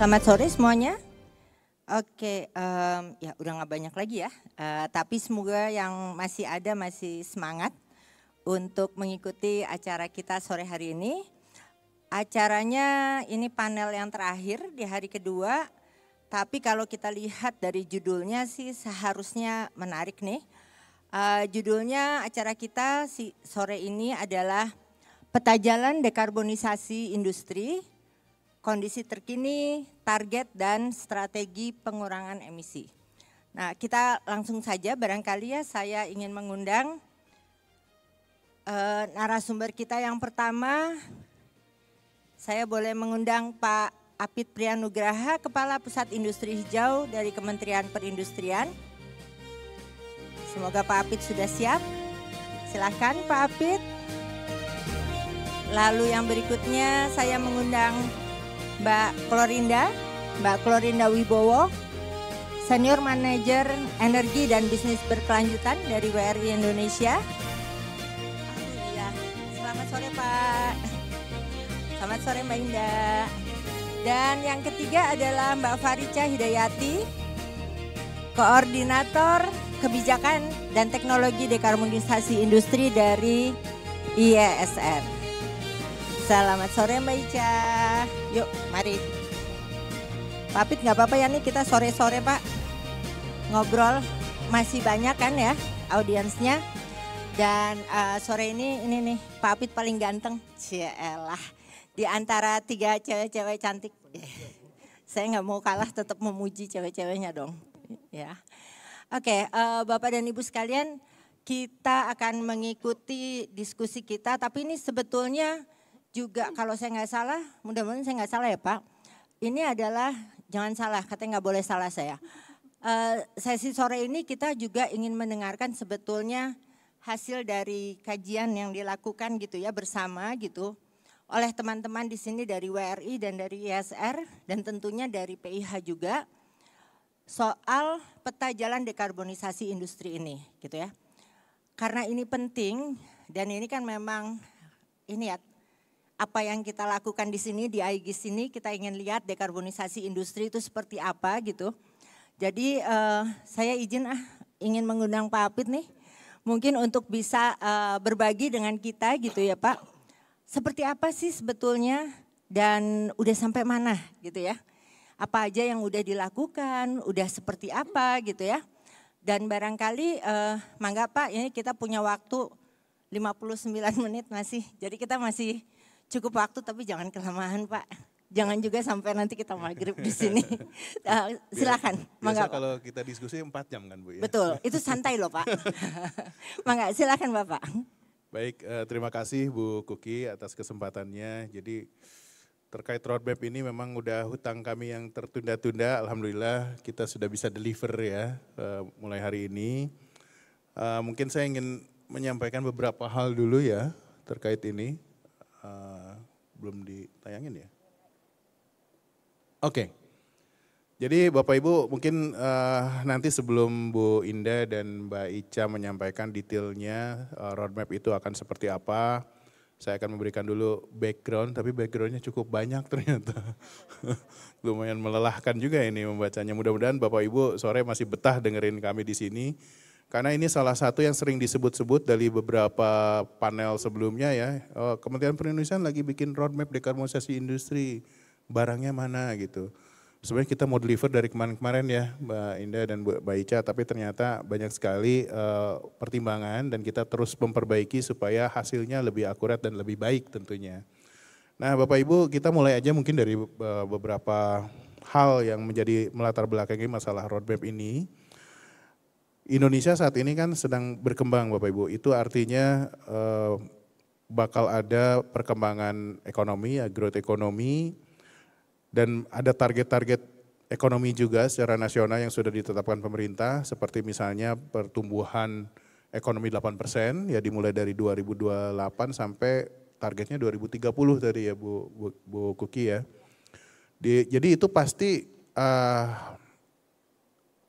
Selamat sore semuanya. Oke, ya udah nggak banyak lagi ya. Tapi semoga yang masih ada masih semangat untuk mengikuti acara kita sore hari ini. Acaranya ini panel yang terakhir di hari kedua. Tapi kalau kita lihat dari judulnya sih seharusnya menarik nih. Judulnya acara kita sore ini adalah Peta Jalan Dekarbonisasi Industri, Kondisi Terkini, Target dan Strategi Pengurangan Emisi. Nah, kita langsung saja, barangkali ya saya ingin mengundang narasumber kita yang pertama. Saya boleh mengundang Pak Apit Priyanugraha, Kepala Pusat Industri Hijau dari Kementerian Perindustrian. Semoga Pak Apit sudah siap. Silahkan Pak Apit. Lalu yang berikutnya saya mengundang Mbak Klorinda Wibowo, Senior Manager Energi dan Bisnis Berkelanjutan dari WRI Indonesia. Iya, selamat sore Pak. Selamat sore Mbak Indah. Dan yang ketiga adalah Mbak Farica Hidayati, Koordinator Kebijakan dan Teknologi Dekarbonisasi Industri dari IESR. Selamat sore Mbak Ica. Yuk mari. Pak Apit nggak apa-apa ya nih kita sore-sore Pak. Ngobrol masih banyak kan ya audiensnya. Dan sore ini nih Pak Apit paling ganteng. Cialah. Di antara 3 cewek-cewek cantik. Saya nggak mau kalah, tetap memuji cewek-ceweknya dong. Ya. Oke, Bapak dan Ibu sekalian, kita akan mengikuti diskusi kita. Tapi ini sebetulnya juga kalau saya nggak salah, mudah-mudahan saya nggak salah ya Pak. Ini adalah, jangan salah, katanya nggak boleh salah saya. Sesi sore ini kita juga ingin mendengarkan sebetulnya hasil dari kajian yang dilakukan gitu ya bersama gitu oleh teman-teman di sini dari WRI dan dari IESR dan tentunya dari PIH juga soal peta jalan dekarbonisasi industri ini gitu ya. Karena ini penting dan ini kan memang ini ya, apa yang kita lakukan di sini di AIGIS ini kita ingin lihat dekarbonisasi industri itu seperti apa gitu. Jadi saya ingin mengundang Pak Apit nih mungkin untuk bisa berbagi dengan kita gitu ya Pak. Seperti apa sih sebetulnya dan udah sampai mana gitu ya. Apa aja yang udah dilakukan, udah seperti apa gitu ya. Dan barangkali mangga Pak ini kita punya waktu 59 menit masih. Jadi kita masih cukup waktu tapi jangan kelamaan Pak. Jangan juga sampai nanti kita maghrib di sini. Silakan. Biasa kalau kita diskusi 4 jam kan Bu ya. Betul, itu santai loh Pak. Mangga silakan Bapak. Baik, terima kasih Bu Kuki atas kesempatannya. Jadi terkait roadmap ini memang udah hutang kami yang tertunda-tunda. Alhamdulillah kita sudah bisa deliver ya mulai hari ini. Mungkin saya ingin menyampaikan beberapa hal dulu ya terkait ini. Belum ditayangin ya? Oke. Jadi Bapak Ibu mungkin nanti sebelum Bu Indah dan Mbak Ica menyampaikan detailnya roadmap itu akan seperti apa. Saya akan memberikan dulu background, tapi backgroundnya cukup banyak ternyata. Lumayan melelahkan juga ini membacanya. Mudah-mudahan Bapak Ibu sore masih betah dengerin kami di sini. Karena ini salah satu yang sering disebut-sebut dari beberapa panel sebelumnya ya. Kementerian Perindustrian lagi bikin roadmap dekarbonisasi industri. Barangnya mana gitu. Sebenarnya kita mau deliver dari kemarin-kemarin ya Mbak Indah dan Mbak Ica. Tapi ternyata banyak sekali pertimbangan dan kita terus memperbaiki supaya hasilnya lebih akurat dan lebih baik tentunya. Nah Bapak Ibu kita mulai aja mungkin dari beberapa hal yang menjadi melatar belakangi masalah roadmap ini. Indonesia saat ini kan sedang berkembang Bapak Ibu, itu artinya bakal ada perkembangan ekonomi, ya, growth ekonomi, dan ada target-target ekonomi juga secara nasional yang sudah ditetapkan pemerintah, seperti misalnya pertumbuhan ekonomi 8%, ya dimulai dari 2028 sampai targetnya 2030 tadi ya Bu Kuki ya. Jadi itu pasti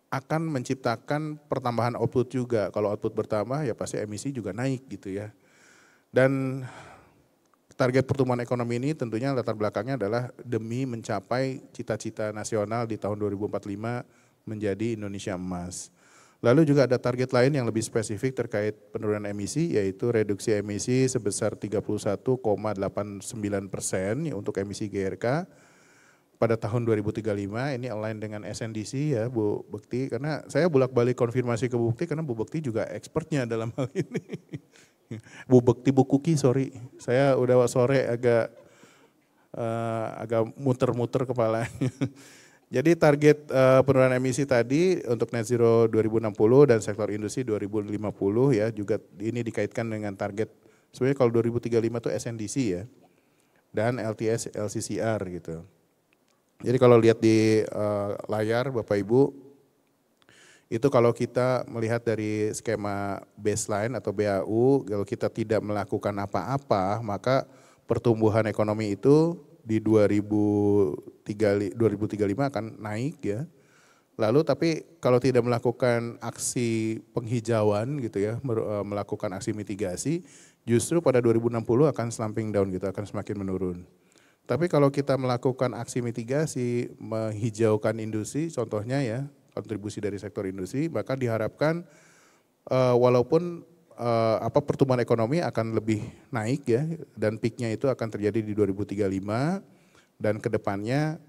akan menciptakan pertambahan output juga. Kalau output bertambah ya pasti emisi juga naik gitu ya. Dan target pertumbuhan ekonomi ini tentunya latar belakangnya adalah demi mencapai cita-cita nasional di tahun 2045 menjadi Indonesia Emas. Lalu juga ada target lain yang lebih spesifik terkait penurunan emisi, yaitu reduksi emisi sebesar 31,89% untuk emisi GRK pada tahun 2035. Ini align dengan SNDC ya Bu Bekti, karena saya bolak-balik konfirmasi ke Bu Bekti karena Bu Bekti juga expertnya dalam hal ini. Bu Bekti Bu Kuki, sorry, saya udah sore agak muter-muter kepalanya. Jadi target penurunan emisi tadi untuk net zero 2060 dan sektor industri 2050 ya, juga ini dikaitkan dengan target sebenarnya kalau 2035 itu SNDC ya, dan LTS LCCR gitu. Jadi kalau lihat di layar Bapak Ibu, itu kalau kita melihat dari skema baseline atau BAU, kalau kita tidak melakukan apa-apa, maka pertumbuhan ekonomi itu di 2035 akan naik ya. Lalu tapi kalau tidak melakukan aksi penghijauan gitu ya, melakukan aksi mitigasi, justru pada 2060 akan slumping down gitu, akan semakin menurun. Tapi kalau kita melakukan aksi mitigasi, menghijaukan industri, contohnya ya, kontribusi dari sektor industri, maka diharapkan walaupun pertumbuhan ekonomi akan lebih naik ya, dan peaknya itu akan terjadi di 2035 dan kedepannya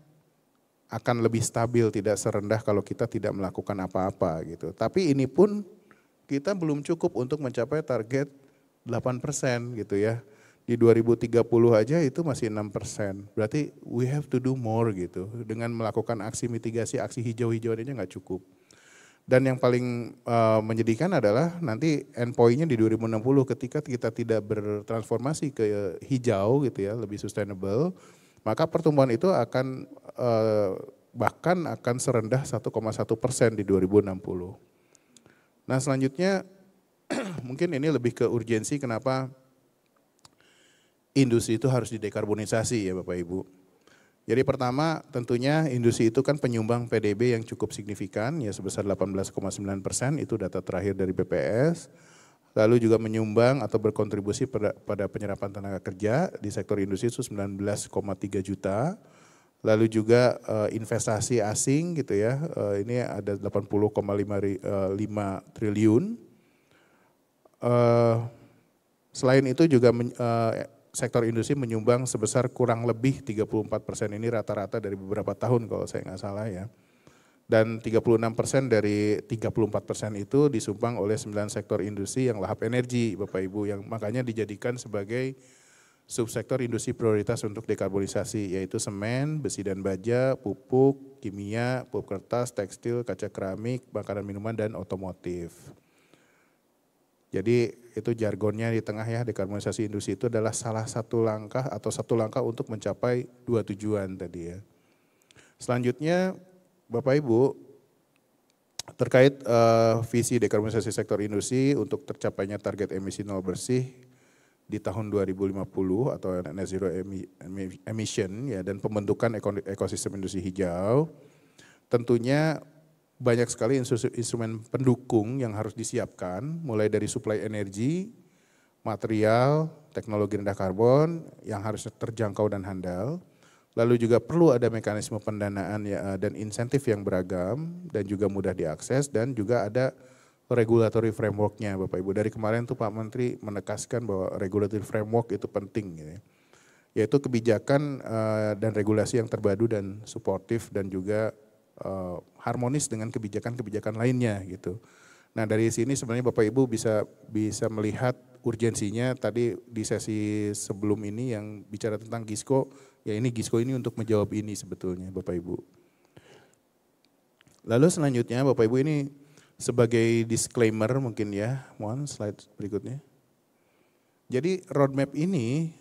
akan lebih stabil, tidak serendah kalau kita tidak melakukan apa-apa gitu. Tapi ini pun kita belum cukup untuk mencapai target 8% gitu ya. Di 2030 aja itu masih 6%, berarti we have to do more gitu. Dengan melakukan aksi mitigasi, aksi hijau-hijauan aja nggak cukup. Dan yang paling menyedihkan adalah nanti endpoint-nya di 2060 ketika kita tidak bertransformasi ke hijau gitu ya, lebih sustainable, maka pertumbuhan itu akan bahkan akan serendah 1,1% di 2060. Nah selanjutnya mungkin ini lebih ke urgensi kenapa industri itu harus didekarbonisasi ya Bapak Ibu. Jadi pertama tentunya industri itu kan penyumbang PDB yang cukup signifikan ya sebesar 18,9%, itu data terakhir dari BPS. Lalu juga menyumbang atau berkontribusi pada penyerapan tenaga kerja di sektor industri itu 19,3 juta. Lalu juga investasi asing gitu ya, ini ada 80,5 triliun. Selain itu juga sektor industri menyumbang sebesar kurang lebih 34%, ini rata-rata dari beberapa tahun kalau saya nggak salah ya. Dan 36% dari 34% itu disumbang oleh 9 sektor industri yang lahap energi Bapak Ibu, yang makanya dijadikan sebagai subsektor industri prioritas untuk dekarbonisasi, yaitu semen, besi dan baja, pupuk, kimia, pupuk kertas, tekstil, kaca keramik, makanan minuman dan otomotif. Jadi itu jargonnya di tengah ya, dekarbonisasi industri itu adalah salah satu langkah atau satu langkah untuk mencapai 2 tujuan tadi ya. Selanjutnya Bapak Ibu terkait visi dekarbonisasi sektor industri untuk tercapainya target emisi nol bersih di tahun 2050 atau net zero emission ya, dan pembentukan ekosistem industri hijau, tentunya banyak sekali instrumen pendukung yang harus disiapkan, mulai dari suplai energi, material, teknologi rendah karbon yang harus terjangkau dan handal. Lalu juga perlu ada mekanisme pendanaan ya, dan insentif yang beragam dan juga mudah diakses, dan juga ada regulatory framework-nya Bapak Ibu. Dari kemarin tuh Pak Menteri menegaskan bahwa regulatory framework itu penting gitu ya. Yaitu kebijakan dan regulasi yang terpadu dan suportif dan juga harmonis dengan kebijakan-kebijakan lainnya gitu. Nah dari sini sebenarnya Bapak Ibu bisa melihat urgensinya tadi di sesi sebelum ini yang bicara tentang GISCO, ya ini GISCO ini untuk menjawab ini sebetulnya Bapak Ibu. Lalu selanjutnya Bapak Ibu ini sebagai disclaimer mungkin ya, mohon slide berikutnya. Jadi roadmap ini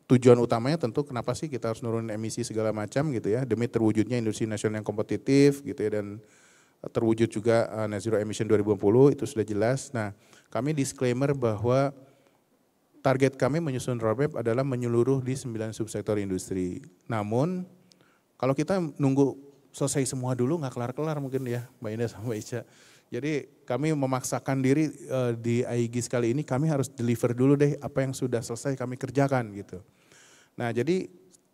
tujuan utamanya tentu kenapa sih kita harus nurunin emisi segala macam gitu ya, demi terwujudnya industri nasional yang kompetitif gitu ya, dan terwujud juga net zero emission 2050 itu sudah jelas. Nah kami disclaimer bahwa target kami menyusun roadmap adalah menyeluruh di 9 subsektor industri. Namun kalau kita nunggu selesai semua dulu nggak kelar-kelar mungkin ya Mbak Indah sama Mbak Ica. Jadi kami memaksakan diri di AIG sekali ini kami harus deliver dulu deh apa yang sudah selesai kami kerjakan gitu. Nah jadi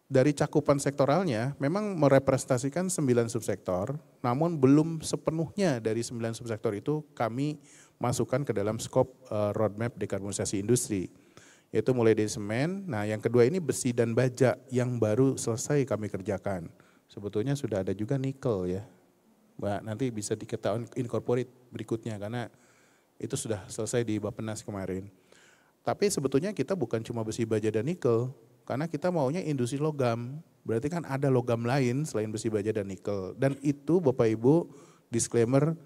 dari cakupan sektoralnya memang merepresentasikan 9 subsektor, namun belum sepenuhnya dari 9 subsektor itu kami masukkan ke dalam skop roadmap dekarbonisasi industri. Yaitu mulai dari semen, nah yang kedua ini besi dan baja yang baru selesai kami kerjakan. Sebetulnya sudah ada juga nikel ya. Mbak, nanti bisa diketahui incorporate berikutnya karena itu sudah selesai di Bappenas kemarin. Tapi sebetulnya kita bukan cuma besi baja dan nikel, karena kita maunya industri logam. Berarti kan ada logam lain selain besi baja dan nikel. Dan itu Bapak Ibu disclaimer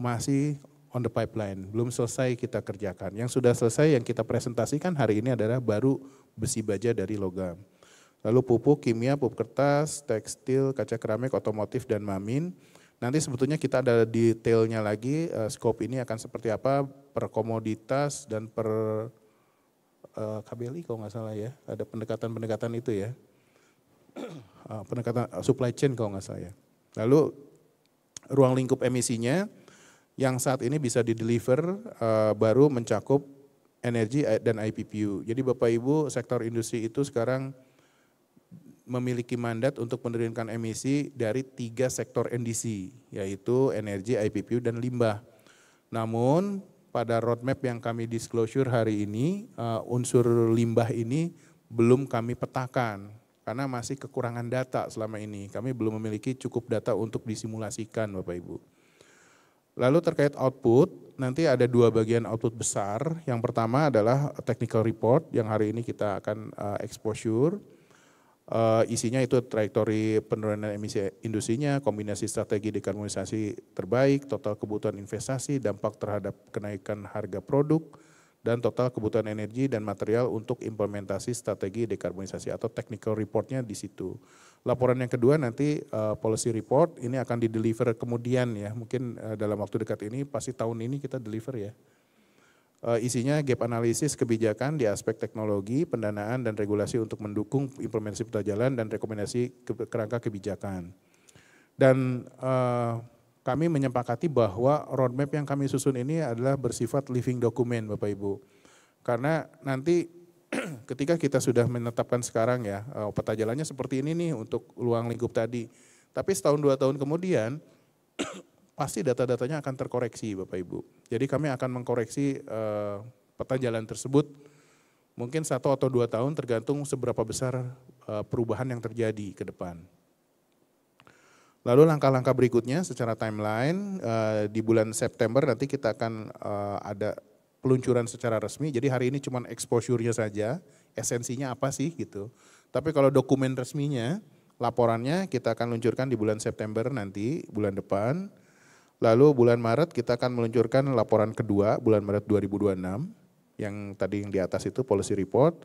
masih on the pipeline, belum selesai kita kerjakan. Yang sudah selesai yang kita presentasikan hari ini adalah baru besi baja dari logam. Lalu pupuk, kimia, pupuk kertas, tekstil, kaca keramik, otomotif, dan mamin. Nanti sebetulnya kita ada detailnya lagi, scope ini akan seperti apa per komoditas dan per KBLI kalau nggak salah ya, ada pendekatan-pendekatan itu ya, pendekatan supply chain kalau nggak salah ya. Lalu ruang lingkup emisinya yang saat ini bisa di-deliver baru mencakup energi dan IPPU. Jadi Bapak Ibu sektor industri itu sekarang memiliki mandat untuk menurunkan emisi dari 3 sektor NDC, yaitu energi, IPPU, dan limbah. Namun pada roadmap yang kami disclosure hari ini, unsur limbah ini belum kami petakan, karena masih kekurangan data selama ini. Kami belum memiliki cukup data untuk disimulasikan Bapak Ibu. Lalu terkait output, nanti ada 2 bagian output besar. Yang pertama adalah technical report yang hari ini kita akan exposure. Isinya itu trajektori penurunan emisi industrinya, kombinasi strategi dekarbonisasi terbaik, total kebutuhan investasi, dampak terhadap kenaikan harga produk, dan total kebutuhan energi dan material untuk implementasi strategi dekarbonisasi atau technical reportnya di situ. Laporan yang kedua nanti policy report, ini akan di-deliver kemudian ya, mungkin dalam waktu dekat ini, pasti tahun ini kita deliver ya. Isinya gap analisis kebijakan di aspek teknologi, pendanaan dan regulasi untuk mendukung implementasi peta jalan dan rekomendasi kerangka kebijakan. Dan kami menyepakati bahwa roadmap yang kami susun ini adalah bersifat living document Bapak Ibu. Karena nanti ketika kita sudah menetapkan sekarang ya, peta jalannya seperti ini nih untuk ruang lingkup tadi. Tapi setahun 2 tahun kemudian pasti data-datanya akan terkoreksi Bapak Ibu. Jadi kami akan mengkoreksi peta jalan tersebut mungkin 1 atau 2 tahun tergantung seberapa besar perubahan yang terjadi ke depan. Lalu langkah-langkah berikutnya secara timeline di bulan September nanti kita akan ada peluncuran secara resmi. Jadi hari ini cuma exposure-nya saja, esensinya apa sih gitu. Tapi kalau dokumen resminya, laporannya kita akan luncurkan di bulan September nanti, bulan depan. Lalu bulan Maret kita akan meluncurkan laporan kedua, bulan Maret 2026, yang tadi yang di atas itu policy report.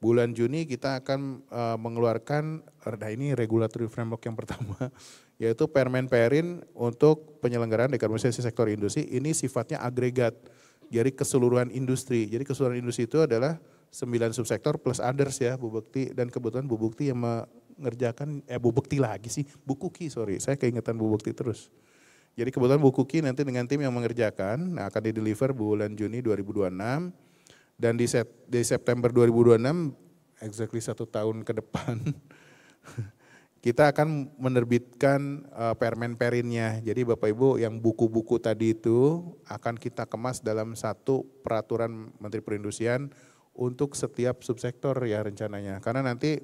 Bulan Juni kita akan mengeluarkan, nah ini regulatory framework yang pertama, yaitu Permen-Perin untuk penyelenggaraan dekarbonisasi sektor industri. Ini sifatnya agregat, jadi keseluruhan industri. Jadi keseluruhan industri itu adalah 9 subsektor plus others ya, Bu Bekti, dan kebetulan Bu Bekti yang mengerjakan, Bu Bekti lagi sih, Bu Kuki sorry, saya keingetan Bu Bekti terus. Jadi kebetulan Bu Kuki nanti dengan tim yang mengerjakan, akan di-deliver bulan Juni 2026, dan di September 2026, exactly 1 tahun ke depan, kita akan menerbitkan Permen-Perinnya. Jadi Bapak Ibu yang buku-buku tadi itu akan kita kemas dalam 1 peraturan Menteri Perindustrian untuk setiap subsektor ya rencananya. Karena nanti,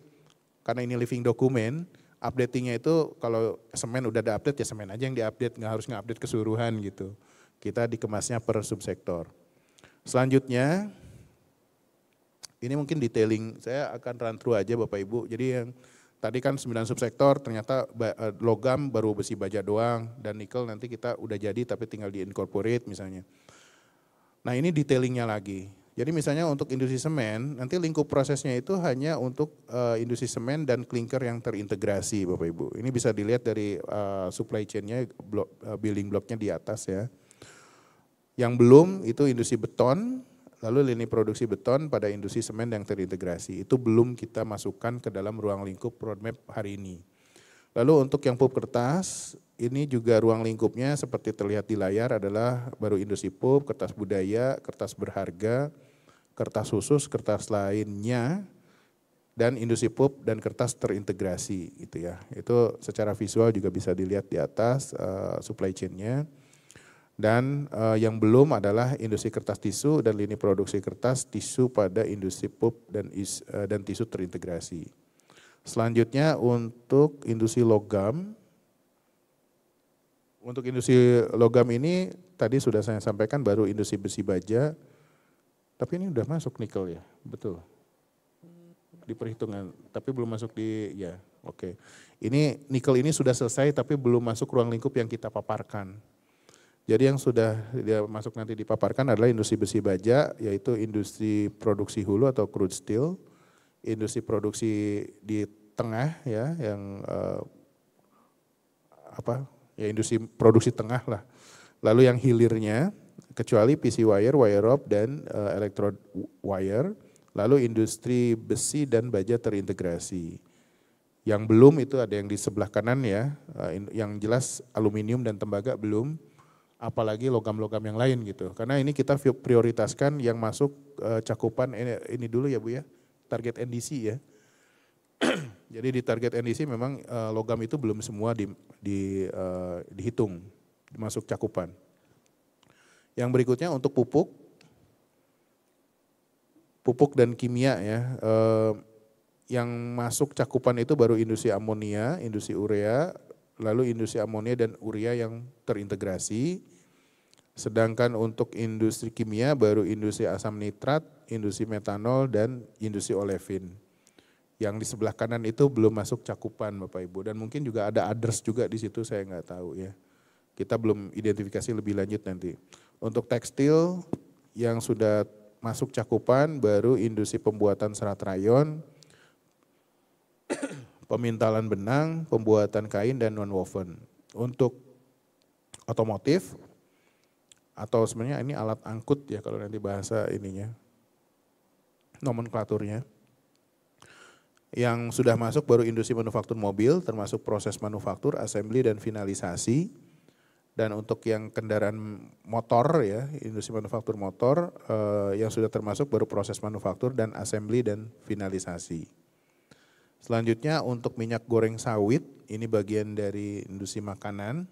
karena ini living document, updatingnya itu kalau semen udah ada update ya semen aja yang diupdate, nggak harus nge-update keseluruhan gitu. Kita dikemasnya per subsektor. Selanjutnya, ini mungkin detailing, saya akan run through aja Bapak Ibu. Jadi yang tadi kan 9 subsektor, ternyata logam baru besi baja doang, dan nikel nanti kita udah jadi tapi tinggal di-incorporate misalnya. Nah ini detailingnya lagi. Jadi misalnya untuk industri semen, nanti lingkup prosesnya itu hanya untuk industri semen dan klinker yang terintegrasi Bapak Ibu. Ini bisa dilihat dari supply chain-nya, building block-nya di atas ya. Yang belum itu industri beton, lalu lini produksi beton pada industri semen yang terintegrasi. Itu belum kita masukkan ke dalam ruang lingkup roadmap hari ini. Lalu untuk yang pulp kertas, ini juga ruang lingkupnya seperti terlihat di layar adalah baru industri pulp, kertas budaya, kertas berharga, kertas khusus, kertas lainnya, dan industri pulp dan kertas terintegrasi gitu ya. Itu secara visual juga bisa dilihat di atas supply chain-nya. Dan yang belum adalah industri kertas tisu dan lini produksi kertas tisu pada industri pulp dan tisu terintegrasi. Selanjutnya untuk industri logam. Untuk industri logam ini tadi sudah saya sampaikan baru industri besi baja. Tapi ini udah masuk nikel ya, betul. Di perhitungan, tapi belum masuk di, ya oke. Ini nikel ini sudah selesai tapi belum masuk ruang lingkup yang kita paparkan. Jadi yang sudah dia masuk nanti dipaparkan adalah industri besi baja, yaitu industri produksi hulu atau crude steel, industri produksi di tengah ya, yang industri produksi tengah lah. Lalu yang hilirnya, kecuali PC wire, wire rope dan electrode wire, lalu industri besi dan baja terintegrasi. Yang belum itu ada yang di sebelah kanan ya, yang jelas aluminium dan tembaga belum. Apalagi logam-logam yang lain gitu. Karena ini kita prioritaskan yang masuk cakupan ini dulu ya Bu ya, target NDC ya. Jadi di target NDC memang logam itu belum semua dihitung, masuk cakupan. Yang berikutnya untuk pupuk dan kimia ya. Yang masuk cakupan itu baru industri amonia, industri urea, lalu industri amonia dan urea yang terintegrasi. Sedangkan untuk industri kimia baru industri asam nitrat, industri metanol dan industri olefin. Yang di sebelah kanan itu belum masuk cakupan Bapak Ibu, dan mungkin juga ada others juga di situ, saya nggak tahu ya. Kita belum identifikasi lebih lanjut nanti. Untuk tekstil yang sudah masuk cakupan baru industri pembuatan serat rayon, pemintalan benang, pembuatan kain dan nonwoven. Untuk otomotif atau sebenarnya ini alat angkut ya kalau nanti bahasa ininya, nomenklaturnya. Yang sudah masuk baru industri manufaktur mobil termasuk proses manufaktur, assembly dan finalisasi. Dan untuk yang kendaraan motor ya, industri manufaktur motor yang sudah termasuk baru proses manufaktur dan assembly dan finalisasi. Selanjutnya untuk minyak goreng sawit, ini bagian dari industri makanan.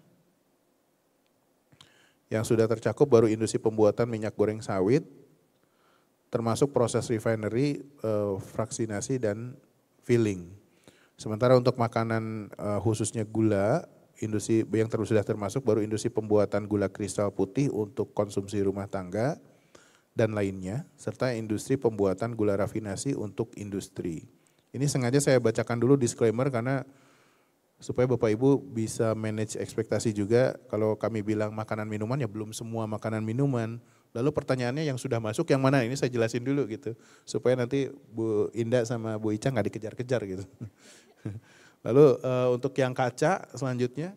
Yang sudah tercakup baru industri pembuatan minyak goreng sawit, termasuk proses refinery, fraksinasi dan filling. Sementara untuk makanan khususnya gula, industri yang sudah termasuk baru industri pembuatan gula kristal putih untuk konsumsi rumah tangga dan lainnya, serta industri pembuatan gula rafinasi untuk industri. Ini sengaja saya bacakan dulu disclaimer karena supaya Bapak Ibu bisa manage ekspektasi juga. Kalau kami bilang makanan minuman ya belum semua makanan minuman. Lalu pertanyaannya yang sudah masuk yang mana? Ini saya jelasin dulu gitu. Supaya nanti Bu Indah sama Bu Ica nggak dikejar-kejar gitu. Lalu untuk yang kaca selanjutnya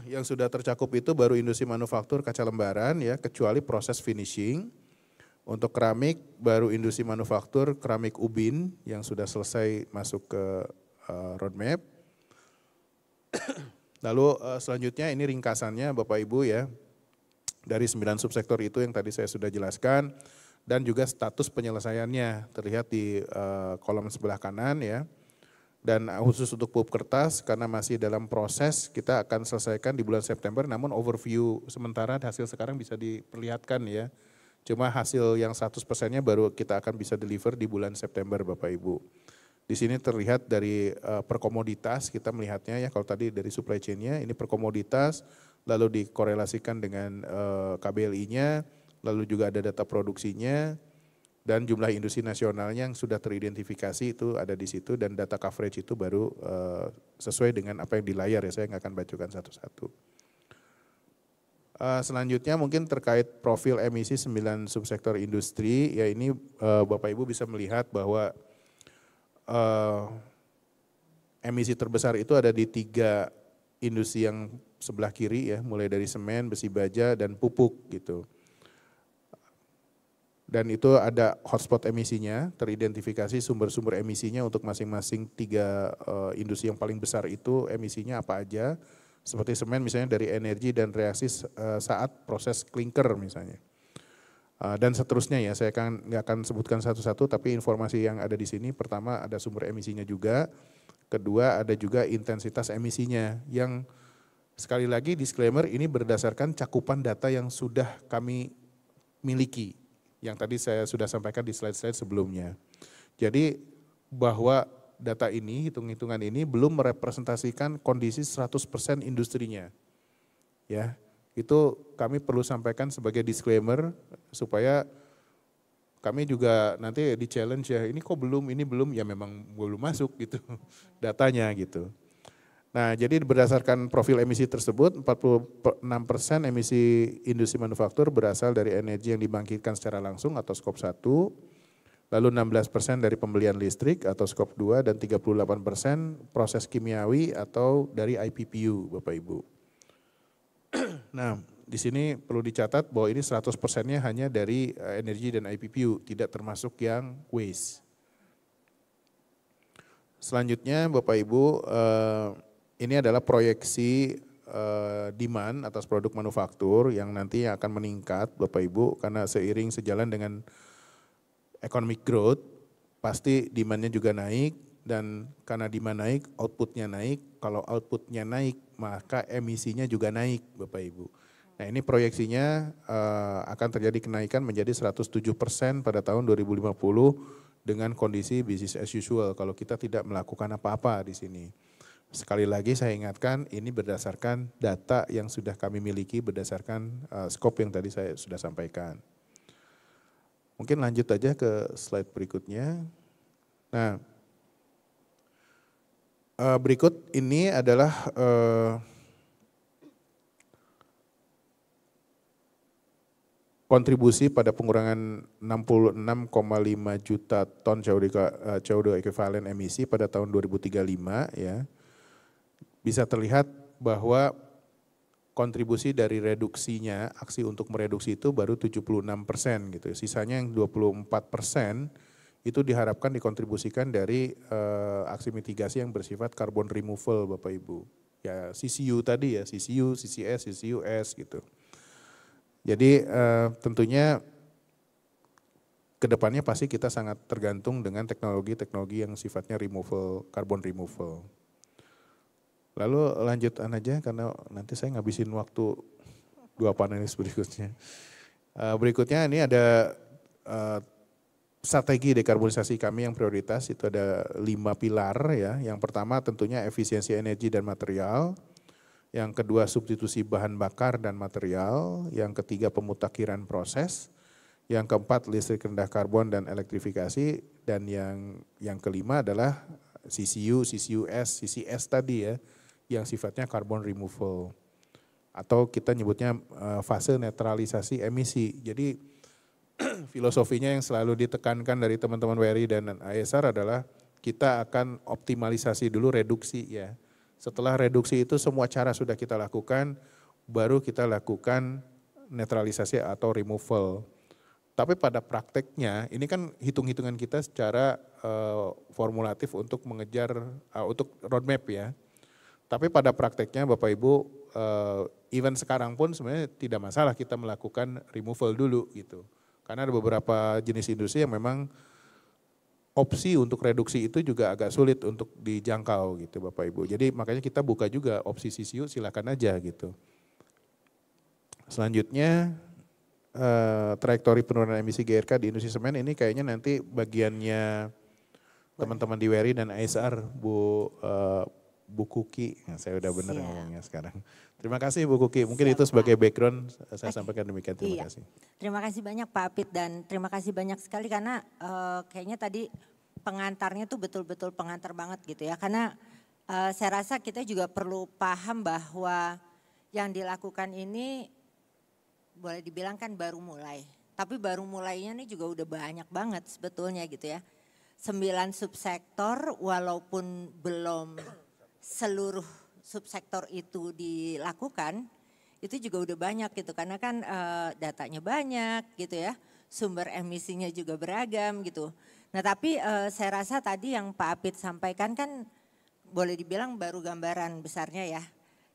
yang sudah tercakup itu baru industri manufaktur kaca lembaran ya, kecuali proses finishing. Untuk keramik baru industri manufaktur keramik ubin yang sudah selesai masuk ke roadmap. Lalu selanjutnya ini ringkasannya Bapak Ibu ya, dari 9 subsektor itu yang tadi saya sudah jelaskan, dan juga status penyelesaiannya terlihat di kolom sebelah kanan ya. Dan khusus untuk pulp kertas karena masih dalam proses kita akan selesaikan di bulan September, namun overview sementara hasil sekarang bisa diperlihatkan ya. Cuma hasil yang 100%-nya baru kita akan bisa deliver di bulan September Bapak Ibu. Di sini terlihat dari per komoditas kita melihatnya ya, kalau tadi dari supply chain-nya ini per komoditas, lalu dikorelasikan dengan KBLI-nya, lalu juga ada data produksinya, dan jumlah industri nasionalnya yang sudah teridentifikasi itu ada di situ, dan data coverage itu baru sesuai dengan apa yang di layar ya, saya nggak akan bacakan satu-satu. Selanjutnya mungkin terkait profil emisi 9 subsektor industri, ya ini Bapak Ibu bisa melihat bahwa emisi terbesar itu ada di 3 industri yang sebelah kiri ya, mulai dari semen, besi baja, dan pupuk gitu. Dan itu ada hotspot emisinya, teridentifikasi sumber-sumber emisinya untuk masing-masing 3 industri yang paling besar itu emisinya apa aja. Seperti semen misalnya dari energi dan reaksi saat proses clinker misalnya. Dan seterusnya ya, saya nggak akan sebutkan satu-satu, tapi informasi yang ada di sini pertama ada sumber emisinya juga, kedua ada juga intensitas emisinya yang sekali lagi disclaimer ini berdasarkan cakupan data yang sudah kami miliki, yang tadi saya sudah sampaikan di slide-slide sebelumnya. Jadi bahwa data ini, hitung-hitungan ini belum merepresentasikan kondisi 100% industrinya. Ya, itu kami perlu sampaikan sebagai disclaimer supaya kami juga nanti di challenge ya, ini kok belum, ini belum, ya memang belum masuk gitu datanya gitu. Nah, jadi berdasarkan profil emisi tersebut, 46% emisi industri manufaktur berasal dari energi yang dibangkitkan secara langsung atau skop 1, lalu 16% dari pembelian listrik atau skop 2, dan 38% proses kimiawi atau dari IPPU, Bapak Ibu. Nah, di sini perlu dicatat bahwa ini 100%-nya hanya dari energi dan IPPU, tidak termasuk yang waste. Selanjutnya Bapak Ibu, ini adalah proyeksi demand atas produk manufaktur yang nanti akan meningkat Bapak Ibu, karena seiring sejalan dengan economic growth, pasti demand-nya juga naik, dan karena demand naik, output-nya naik. Kalau output-nya naik, maka emisinya juga naik Bapak Ibu. Nah, ini proyeksinya akan terjadi kenaikan menjadi 107% pada tahun 2050 dengan kondisi business as usual kalau kita tidak melakukan apa-apa di sini. Sekali lagi saya ingatkan, ini berdasarkan data yang sudah kami miliki berdasarkan skop yang tadi saya sudah sampaikan. Mungkin lanjut aja ke slide berikutnya. Nah, berikut ini adalah kontribusi pada pengurangan 66,5 juta ton CO2 ekuivalen emisi pada tahun 2035 ya. Bisa terlihat bahwa kontribusi dari reduksinya, aksi untuk mereduksi itu baru 76% gitu. Sisanya yang 24% itu diharapkan dikontribusikan dari aksi mitigasi yang bersifat carbon removal Bapak Ibu. Ya CCU tadi ya, CCU, CCS, CCUS gitu. Jadi tentunya kedepannya pasti kita sangat tergantung dengan teknologi-teknologi yang sifatnya removal, carbon removal. Lalu lanjutan aja karena nanti saya ngabisin waktu 2 panelis berikutnya. Berikutnya ini ada strategi dekarbonisasi kami yang prioritas, itu ada 5 pilar ya. Yang pertama tentunya efisiensi energi dan material. Yang kedua substitusi bahan bakar dan material. Yang ketiga pemutakhiran proses. Yang keempat listrik rendah karbon dan elektrifikasi. Dan yang kelima adalah CCU, CCUS, CCS tadi ya, yang sifatnya carbon removal. Atau kita nyebutnya fase netralisasi emisi. Jadi filosofinya yang selalu ditekankan dari teman-teman WRI dan ASR adalah kita akan optimalisasi dulu reduksi ya. Setelah reduksi itu semua cara sudah kita lakukan, baru kita lakukan netralisasi atau removal. Tapi pada prakteknya, ini kan hitung-hitungan kita secara formulatif untuk mengejar, untuk roadmap ya. Tapi pada prakteknya Bapak Ibu, even sekarang pun sebenarnya tidak masalah kita melakukan removal dulu gitu. Karena ada beberapa jenis industri yang memang opsi untuk reduksi itu juga agak sulit untuk dijangkau gitu Bapak Ibu. Jadi makanya kita buka juga opsi CCU, silakan aja gitu. Selanjutnya trajektori penurunan emisi GRK di industri semen ini kayaknya nanti bagiannya teman-teman di WRI dan ASR Bu Kuki, nah, saya udah benar ngomongnya sekarang. Terima kasih Bu Kuki, mungkin itu sebagai background saya sampaikan demikian, terima kasih. Terima kasih banyak Pak Apit dan terima kasih banyak sekali karena kayaknya tadi pengantarnya tuh betul-betul pengantar banget gitu ya. Karena saya rasa kita juga perlu paham bahwa yang dilakukan ini boleh dibilang kan baru mulai. Tapi baru mulainya nih juga udah banyak banget sebetulnya gitu ya. 9 subsektor walaupun belum seluruh subsektor itu dilakukan, itu juga udah banyak gitu karena kan datanya banyak gitu ya, sumber emisinya juga beragam gitu. Nah tapi saya rasa tadi yang Pak Apit sampaikan kan boleh dibilang baru gambaran besarnya ya.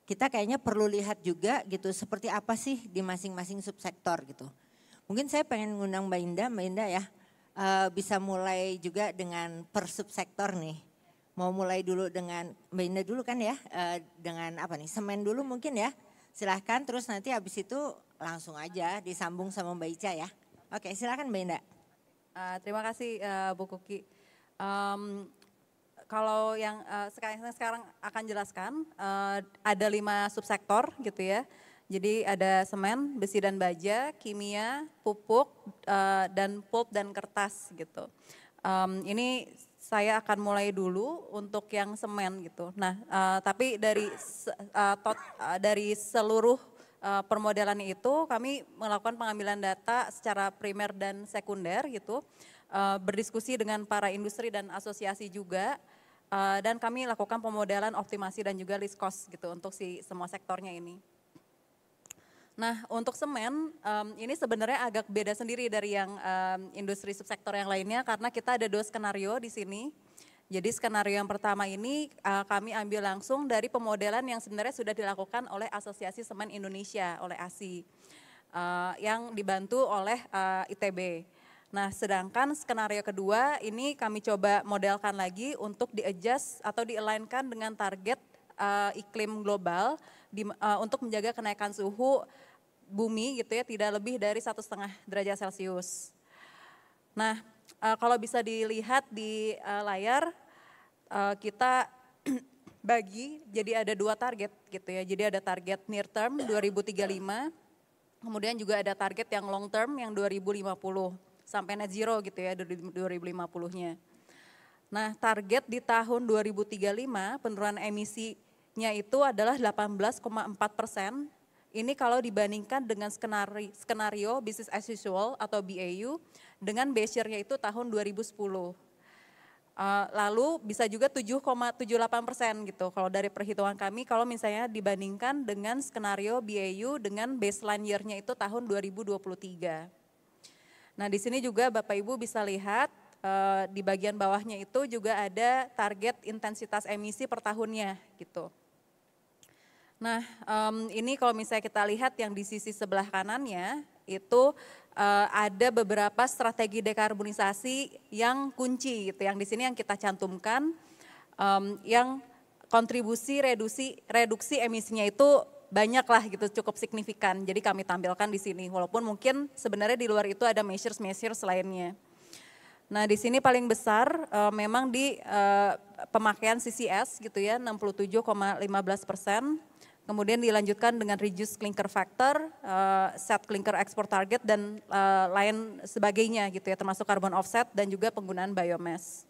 Kita kayaknya perlu lihat juga gitu seperti apa sih di masing-masing subsektor gitu. Mungkin saya pengen ngundang Mbak Indah ya bisa mulai juga dengan per subsektor nih. Mau mulai dulu dengan Mbak Indah dulu kan ya, dengan apa nih, semen dulu mungkin ya. Silahkan terus nanti habis itu langsung aja disambung sama Mbak Ica ya. Oke silahkan Mbak Indah. Terima kasih Bu Kuki. Kalau yang sekarang akan jelaskan, ada 5 subsektor gitu ya. Jadi ada semen, besi dan baja, kimia, pupuk, dan pulp dan kertas gitu. Ini saya akan mulai dulu untuk yang semen gitu. Nah, tapi dari seluruh permodelan itu kami melakukan pengambilan data secara primer dan sekunder gitu, berdiskusi dengan para industri dan asosiasi juga, dan kami lakukan pemodelan optimasi dan juga list cost gitu untuk semua sektornya ini. Nah untuk semen ini sebenarnya agak beda sendiri dari yang industri subsektor yang lainnya karena kita ada 2 skenario di sini. Jadi skenario yang pertama ini kami ambil langsung dari pemodelan yang sebenarnya sudah dilakukan oleh Asosiasi Semen Indonesia, oleh ASI, yang dibantu oleh ITB. Nah sedangkan skenario kedua ini kami coba modelkan lagi untuk di-adjust atau di-align-kan dengan target iklim global untuk menjaga kenaikan suhu bumi gitu ya tidak lebih dari 1,5 derajat Celcius. Nah kalau bisa dilihat di layar kita bagi jadi ada 2 target gitu ya. Jadi ada target near term 2035, kemudian juga ada target yang long term yang 2050 sampai net zero gitu ya 2050-nya. Nah target di tahun 2035 penurunan emisinya itu adalah 18,4%. Ini kalau dibandingkan dengan skenario business as usual atau BAU dengan base year-nya itu tahun 2010. Lalu bisa juga 7,78% gitu kalau dari perhitungan kami kalau misalnya dibandingkan dengan skenario BAU dengan baseline year-nya itu tahun 2023. Nah di sini juga Bapak Ibu bisa lihat di bagian bawahnya itu juga ada target intensitas emisi per tahunnya gitu. Nah ini kalau misalnya kita lihat yang di sisi sebelah kanannya itu ada beberapa strategi dekarbonisasi yang kunci gitu, yang di sini yang kita cantumkan yang kontribusi reduksi emisinya itu banyak lah gitu, cukup signifikan. Jadi kami tampilkan di sini walaupun mungkin sebenarnya di luar itu ada measures lainnya. Nah di sini paling besar memang di pemakaian CCS gitu ya 67,15%. Kemudian dilanjutkan dengan reduce clinker factor, set clinker export target dan lain sebagainya gitu ya, termasuk carbon offset dan juga penggunaan biomass.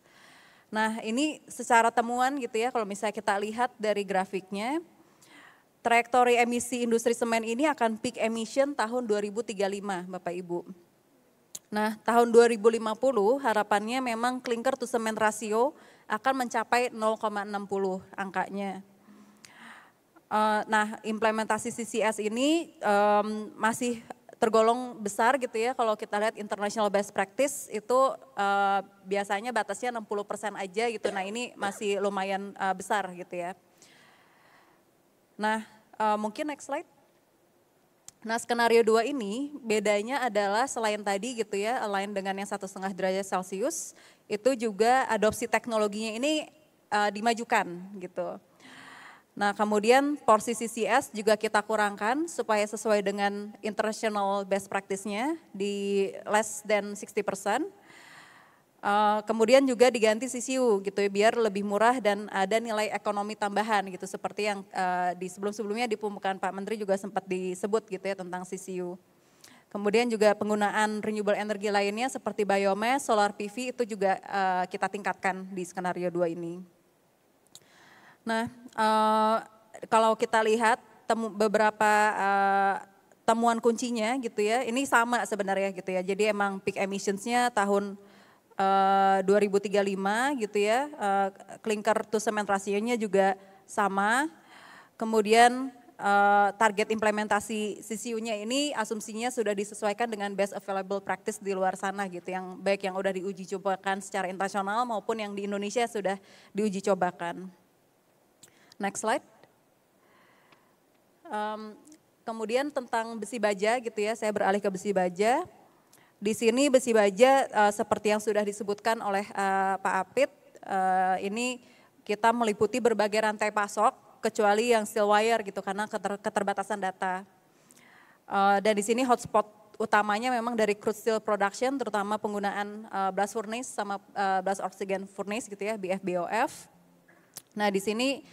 Nah ini secara temuan gitu ya, kalau misalnya kita lihat dari grafiknya, trajektori emisi industri semen ini akan peak emission tahun 2035 Bapak Ibu. Nah tahun 2050 harapannya memang clinker to cement ratio akan mencapai 0,60 angkanya. Nah implementasi CCS ini masih tergolong besar gitu ya, kalau kita lihat international best practice itu biasanya batasnya 60% aja gitu, nah ini masih lumayan besar gitu ya. Nah mungkin next slide. Nah skenario 2 ini bedanya adalah selain tadi gitu ya, align dengan yang 1,5 derajat Celcius, itu juga adopsi teknologinya ini dimajukan gitu. Nah kemudian porsi CCS juga kita kurangkan supaya sesuai dengan international best practice-nya di less than 60%. Kemudian juga diganti CCU gitu ya biar lebih murah dan ada nilai ekonomi tambahan gitu seperti yang di sebelum-sebelumnya di pembukaan Pak Menteri juga sempat disebut gitu ya tentang CCU. Kemudian juga penggunaan renewable energy lainnya seperti biomass, solar PV itu juga kita tingkatkan di skenario 2 ini. Nah, kalau kita lihat beberapa temuan kuncinya gitu ya, ini sama sebenarnya gitu ya. Jadi emang peak emissionsnya tahun 2035 gitu ya, clinker to cement ratio-nya juga sama. Kemudian target implementasi CCU-nya ini asumsinya sudah disesuaikan dengan best available practice di luar sana gitu, yang baik yang udah diuji cobakan secara internasional maupun yang di Indonesia sudah diuji cobakan. Next slide. Kemudian tentang besi baja gitu ya, saya beralih ke besi baja. Di sini besi baja seperti yang sudah disebutkan oleh Pak Apit, ini kita meliputi berbagai rantai pasok kecuali yang steel wire gitu karena keterbatasan data. Dan di sini hotspot utamanya memang dari crude steel production, terutama penggunaan blast furnace sama blast oxygen furnace gitu ya, BF-BOF. Nah di sini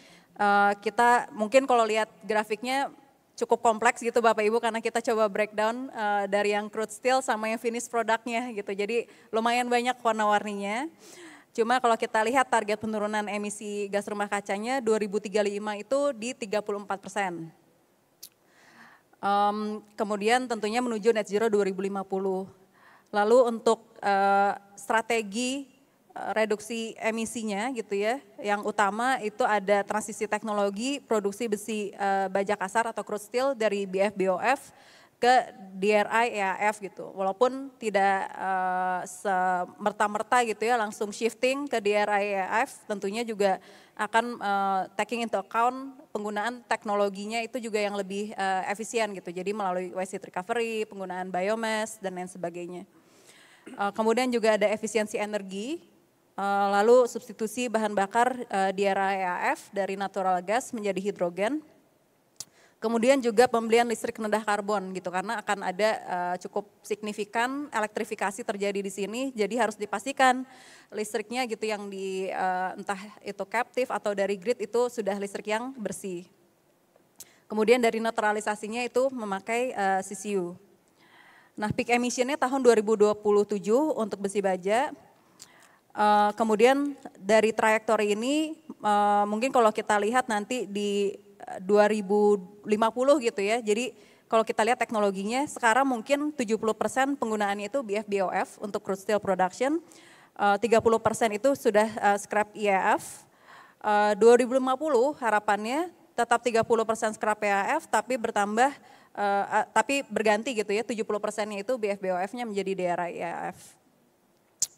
kita mungkin kalau lihat grafiknya cukup kompleks gitu Bapak Ibu karena kita coba breakdown dari yang crude steel sama yang finished produknya gitu. Jadi lumayan banyak warna-warninya. Cuma kalau kita lihat target penurunan emisi gas rumah kacanya 2035 itu di 34%. Kemudian tentunya menuju net zero 2050. Lalu untuk strategi reduksi emisinya gitu ya, yang utama itu ada transisi teknologi produksi besi baja kasar atau crude steel dari BF-BOF ke DRI EAF gitu. Walaupun tidak semerta-merta gitu ya langsung shifting ke DRI EAF, tentunya juga akan taking into account penggunaan teknologinya itu juga yang lebih efisien gitu. Jadi melalui waste heat recovery, penggunaan biomass dan lain sebagainya. Kemudian juga ada efisiensi energi. Lalu substitusi bahan bakar DRI EAF dari natural gas menjadi hidrogen. Kemudian juga pembelian listrik rendah karbon gitu karena akan ada cukup signifikan elektrifikasi terjadi di sini. Jadi harus dipastikan listriknya gitu yang di entah itu captive atau dari grid itu sudah listrik yang bersih. Kemudian dari neutralisasinya itu memakai CCU. Nah peak emissionnya tahun 2027 untuk besi baja. Kemudian dari trajektori ini mungkin kalau kita lihat nanti di 2050 gitu ya. Jadi kalau kita lihat teknologinya sekarang mungkin 70% penggunaannya itu BF-BOF untuk crude steel production. 30% itu sudah scrap EAF. 2050 harapannya tetap 30% scrap EAF tapi bertambah tapi berganti gitu ya. 70%-nya itu BF-BOF-nya menjadi DRI EAF.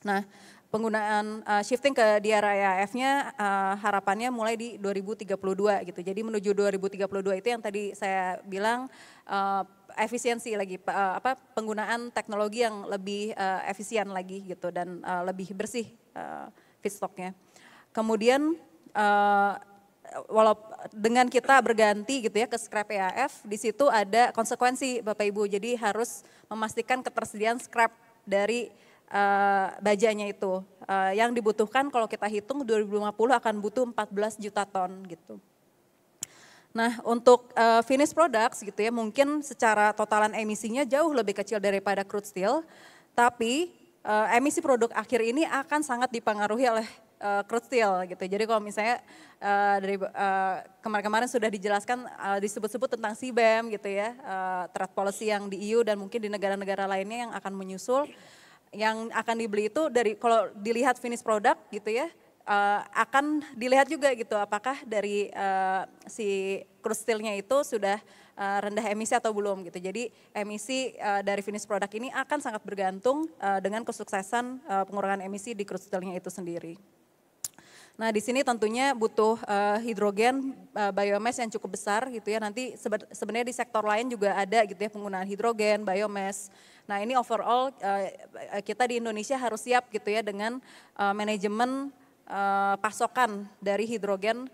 Nah, penggunaan shifting ke DRI EAF-nya harapannya mulai di 2032 gitu. Jadi menuju 2032 itu yang tadi saya bilang efisiensi lagi penggunaan teknologi yang lebih efisien lagi gitu dan lebih bersih feedstocknya. Kemudian walaupun dengan kita berganti gitu ya ke scrap EAF, di situ ada konsekuensi Bapak Ibu. Jadi harus memastikan ketersediaan scrap dari bajanya itu. Yang dibutuhkan kalau kita hitung 2050 akan butuh 14 juta ton gitu. Nah untuk finished products gitu ya mungkin secara totalan emisinya jauh lebih kecil daripada crude steel. Tapi emisi produk akhir ini akan sangat dipengaruhi oleh crude steel gitu. Jadi kalau misalnya dari kemarin-kemarin sudah dijelaskan disebut-sebut tentang CBAM gitu ya. Trade policy yang di EU dan mungkin di negara-negara lainnya yang akan menyusul. Yang akan dibeli itu dari kalau dilihat finish product gitu ya akan dilihat juga gitu apakah dari si crude steel-nya itu sudah rendah emisi atau belum gitu. Jadi emisi dari finish product ini akan sangat bergantung dengan kesuksesan pengurangan emisi di crude steel-nya itu sendiri. Nah di sini tentunya butuh hidrogen biomass yang cukup besar gitu ya. Nanti sebenarnya di sektor lain juga ada gitu ya penggunaan hidrogen, biomass. Nah ini overall kita di Indonesia harus siap gitu ya dengan manajemen pasokan dari hidrogen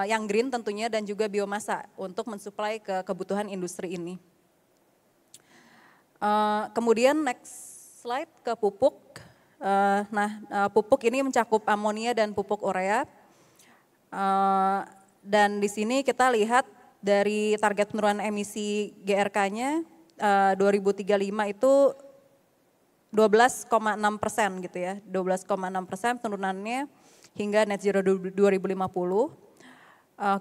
yang green tentunya dan juga biomasa untuk mensuplai ke kebutuhan industri ini. Kemudian next slide ke pupuk. Pupuk ini mencakup amonia dan pupuk urea. Dan di sini kita lihat dari target penurunan emisi GRK-nya 2035 itu 12,6% gitu ya, 12,6% penurunannya hingga net zero 2050.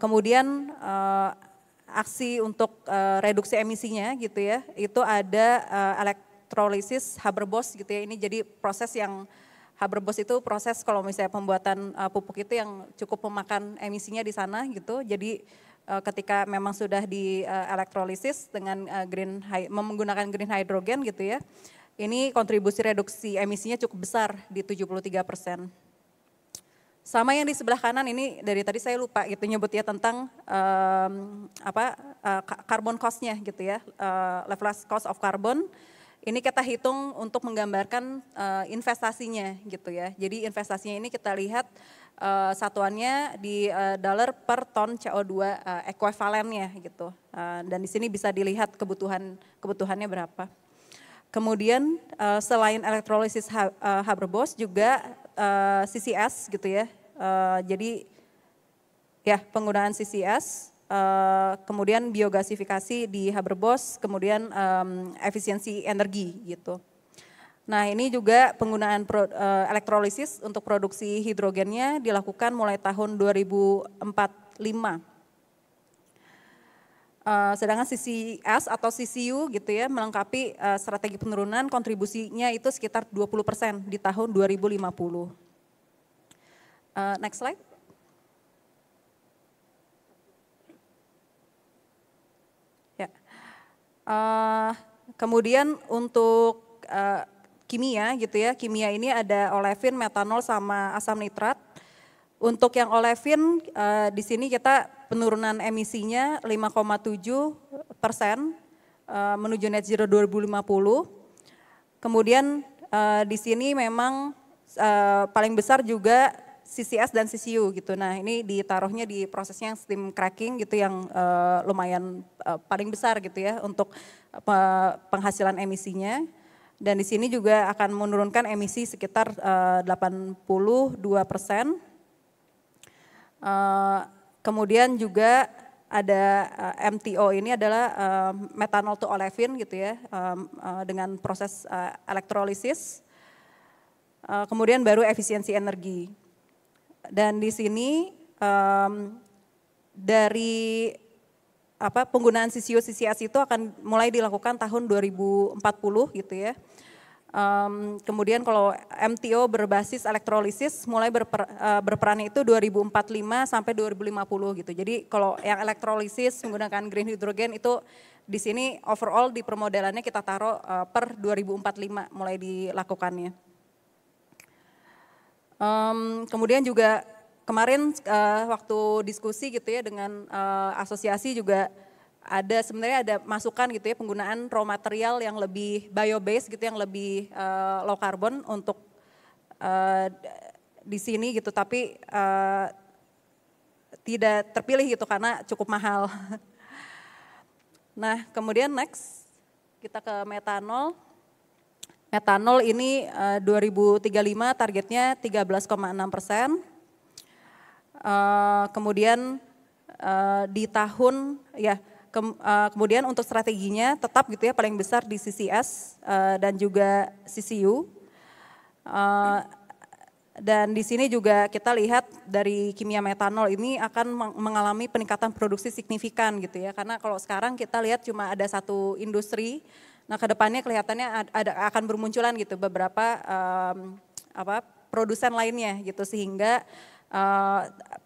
Kemudian aksi untuk reduksi emisinya gitu ya, itu ada elektrolisis Haber-Bosch gitu ya, ini jadi proses yang Haber-Bosch itu proses kalau misalnya pembuatan pupuk itu yang cukup memakan emisinya di sana gitu, jadi ketika memang sudah di elektrolisis dengan menggunakan green hydrogen gitu ya, ini kontribusi reduksi emisinya cukup besar di 73%. Sama yang di sebelah kanan ini dari tadi saya lupa gitu nyebutnya tentang carbon cost-nya gitu ya, levelized cost of carbon. Ini kita hitung untuk menggambarkan investasinya gitu ya. Jadi investasinya ini kita lihat satuannya di dollar per ton CO2 ekuivalennya gitu. Dan di sini bisa dilihat kebutuhannya berapa. Kemudian selain elektrolisis Haber-Bosch juga CCS gitu ya. Jadi ya penggunaan CCS, kemudian biogasifikasi di Haber-Bosch, kemudian efisiensi energi gitu. Nah ini juga penggunaan elektrolisis untuk produksi hidrogennya dilakukan mulai tahun 2045. Sedangkan CCS atau CCU gitu ya melengkapi strategi penurunan kontribusinya itu sekitar 20% di tahun 2050. Next slide. Ya. Kemudian untuk kimia gitu ya, kimia ini ada olefin, metanol sama asam nitrat. Untuk yang olefin di sini kita penurunan emisinya 5,7% menuju net zero 2050. Kemudian di sini memang paling besar juga CCS dan CCU gitu. Nah ini ditaruhnya di prosesnya yang steam cracking gitu yang lumayan paling besar gitu ya untuk penghasilan emisinya. Dan di sini juga akan menurunkan emisi sekitar 82%. Kemudian juga ada MTO ini adalah methanol to olefin gitu ya dengan proses elektrolisis. Kemudian baru efisiensi energi. Dan di sini dari penggunaan CCU CCS itu akan mulai dilakukan tahun 2040 gitu ya. Kemudian kalau MTO berbasis elektrolisis mulai berperan itu 2045 sampai 2050 gitu. Jadi kalau yang elektrolisis menggunakan green hydrogen itu di sini overall di permodelannya kita taruh per 2045 mulai dilakukannya. Kemudian juga kemarin waktu diskusi gitu ya dengan asosiasi juga ada sebenarnya ada masukan gitu ya penggunaan raw material yang lebih bio-based gitu yang lebih low carbon untuk di sini gitu tapi tidak terpilih gitu karena cukup mahal. Nah kemudian next kita ke metanol. Metanol ini 2035 targetnya 13,6%. Kemudian di tahun ya kemudian untuk strateginya tetap gitu ya paling besar di CCS dan juga CCU. Dan di sini juga kita lihat dari kimia metanol ini akan mengalami peningkatan produksi signifikan gitu ya karena kalau sekarang kita lihat cuma ada satu industri. Nah kedepannya kelihatannya akan bermunculan gitu beberapa produsen lainnya gitu sehingga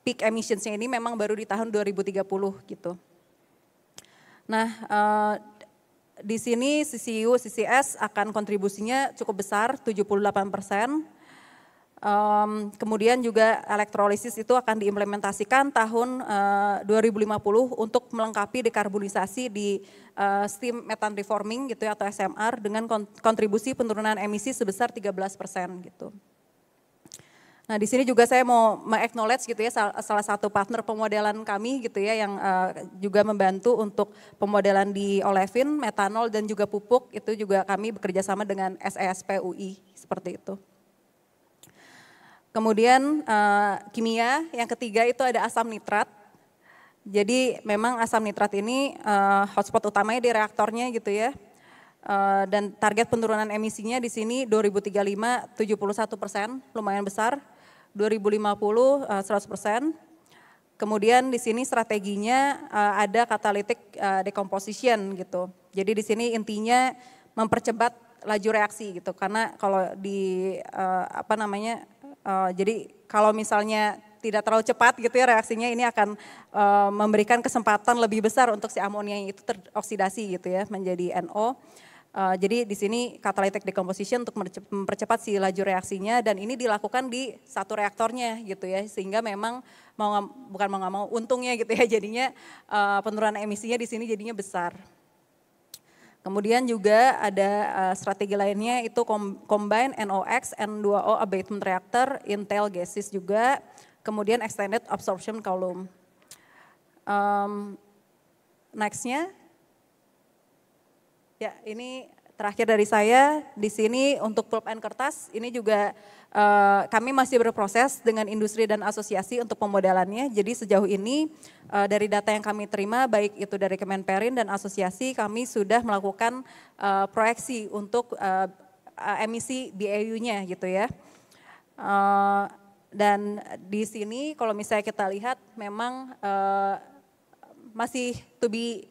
peak emissionsnya ini memang baru di tahun 2030 gitu. Nah di sini CCU CCS akan kontribusinya cukup besar 78%. Kemudian juga elektrolisis itu akan diimplementasikan tahun 2050 untuk melengkapi dekarbonisasi di steam methane reforming gitu ya, atau SMR dengan kontribusi penurunan emisi sebesar 13% gitu. Nah di sini juga saya mau me-acknowledge gitu ya salah satu partner pemodelan kami gitu ya yang juga membantu untuk pemodelan di olefin, metanol dan juga pupuk itu juga kami bekerja sama dengan SESP UI seperti itu. Kemudian kimia yang ketiga itu ada asam nitrat. Jadi memang asam nitrat ini hotspot utamanya di reaktornya gitu ya. Dan target penurunan emisinya di sini 2035 71%, lumayan besar. 2050 100%. Kemudian di sini strateginya ada catalytic decomposition gitu. Jadi di sini intinya mempercepat laju reaksi gitu karena kalau di jadi kalau misalnya tidak terlalu cepat gitu ya reaksinya, ini akan memberikan kesempatan lebih besar untuk si amonia itu teroksidasi gitu ya menjadi NO. Jadi di sini catalytic decomposition untuk mempercepat si laju reaksinya, dan ini dilakukan di satu reaktornya gitu ya, sehingga memang bukan mau nggak mau untungnya gitu ya, jadinya penurunan emisinya di sini jadinya besar. Kemudian juga ada strategi lainnya itu combine NOx N2O abatement reactor in tail gases juga, kemudian extended absorption column. Nextnya, ya ini terakhir dari saya di sini untuk pulp and kertas, ini juga kami masih berproses dengan industri dan asosiasi untuk pemodelannya. Jadi sejauh ini dari data yang kami terima, baik itu dari Kemenperin dan asosiasi, kami sudah melakukan proyeksi untuk emisi BAU-nya gitu ya. Dan di sini kalau misalnya kita lihat memang masih to be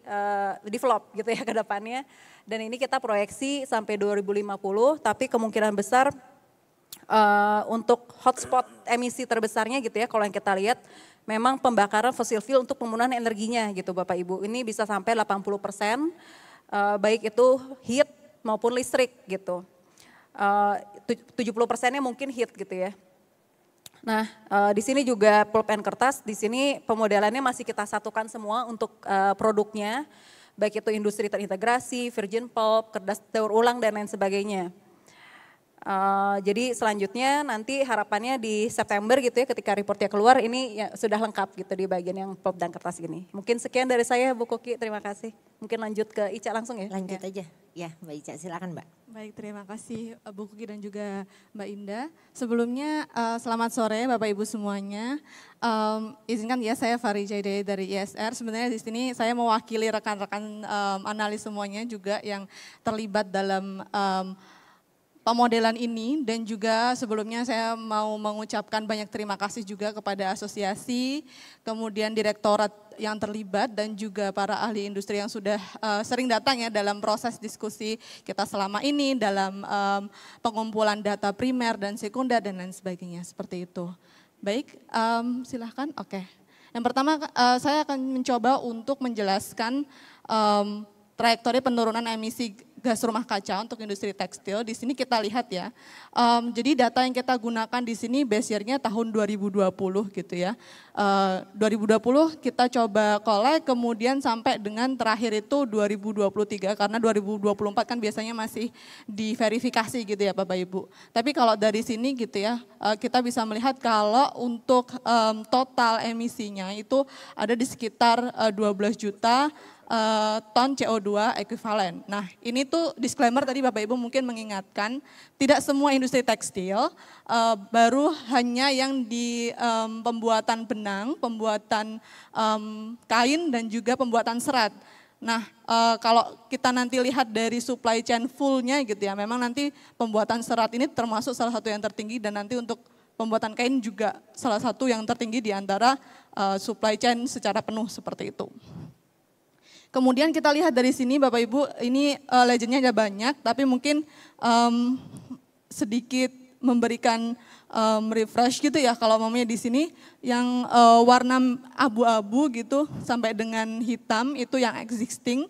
develop gitu ya ke depannya. Dan ini kita proyeksi sampai 2050, tapi kemungkinan besar untuk hotspot emisi terbesarnya gitu ya, kalau yang kita lihat memang pembakaran fossil fuel untuk penggunaan energinya gitu Bapak Ibu. Ini bisa sampai 80%, baik itu heat maupun listrik gitu. 70%-nya mungkin heat gitu ya. Nah, di sini juga pulp and kertas, di sini pemodelannya masih kita satukan semua untuk produknya, baik itu industri terintegrasi, virgin pulp, kertas daur ulang dan lain sebagainya. Jadi selanjutnya nanti harapannya di September gitu ya, ketika reportnya keluar ini ya sudah lengkap gitu di bagian yang pulp dan kertas ini. Mungkin sekian dari saya Bu Koki, terima kasih. Mungkin lanjut ke Ica langsung ya. Lanjut aja, ya Mbak Ica silakan Mbak. Baik, terima kasih Bu Koki dan juga Mbak Indah. Sebelumnya selamat sore Bapak Ibu semuanya. Izinkan ya, saya Fari Jaide dari ISR. Sebenarnya di sini saya mewakili rekan-rekan analis semuanya juga yang terlibat dalam pemodelan ini, dan juga sebelumnya saya mau mengucapkan banyak terima kasih juga kepada asosiasi, kemudian direktorat yang terlibat dan juga para ahli industri yang sudah sering datang ya dalam proses diskusi kita selama ini dalam pengumpulan data primer dan sekunder dan lain sebagainya, seperti itu. Baik, silahkan. Oke. Yang pertama saya akan mencoba untuk menjelaskan trajektori penurunan emisi gas rumah kaca untuk industri tekstil. Di sini kita lihat ya, jadi data yang kita gunakan di sini base year-nya tahun 2020 gitu ya. 2020 kita coba collect, kemudian sampai dengan terakhir itu 2023, karena 2024 kan biasanya masih diverifikasi gitu ya Bapak Ibu. Tapi kalau dari sini gitu ya, kita bisa melihat kalau untuk total emisinya itu ada di sekitar 12 juta ton CO2 ekuivalen. Nah ini tuh disclaimer tadi Bapak Ibu mungkin mengingatkan, tidak semua industri tekstil, baru hanya yang di pembuatan benang, pembuatan kain dan juga pembuatan serat. Nah kalau kita nanti lihat dari supply chain full-nya gitu ya, memang nanti pembuatan serat ini termasuk salah satu yang tertinggi, dan nanti untuk pembuatan kain juga salah satu yang tertinggi di antara supply chain secara penuh seperti itu. Kemudian kita lihat dari sini Bapak Ibu, ini legendnya ada banyak, tapi mungkin sedikit memberikan refresh gitu ya. Kalau mamanya di sini yang warna abu-abu gitu sampai dengan hitam itu yang existing,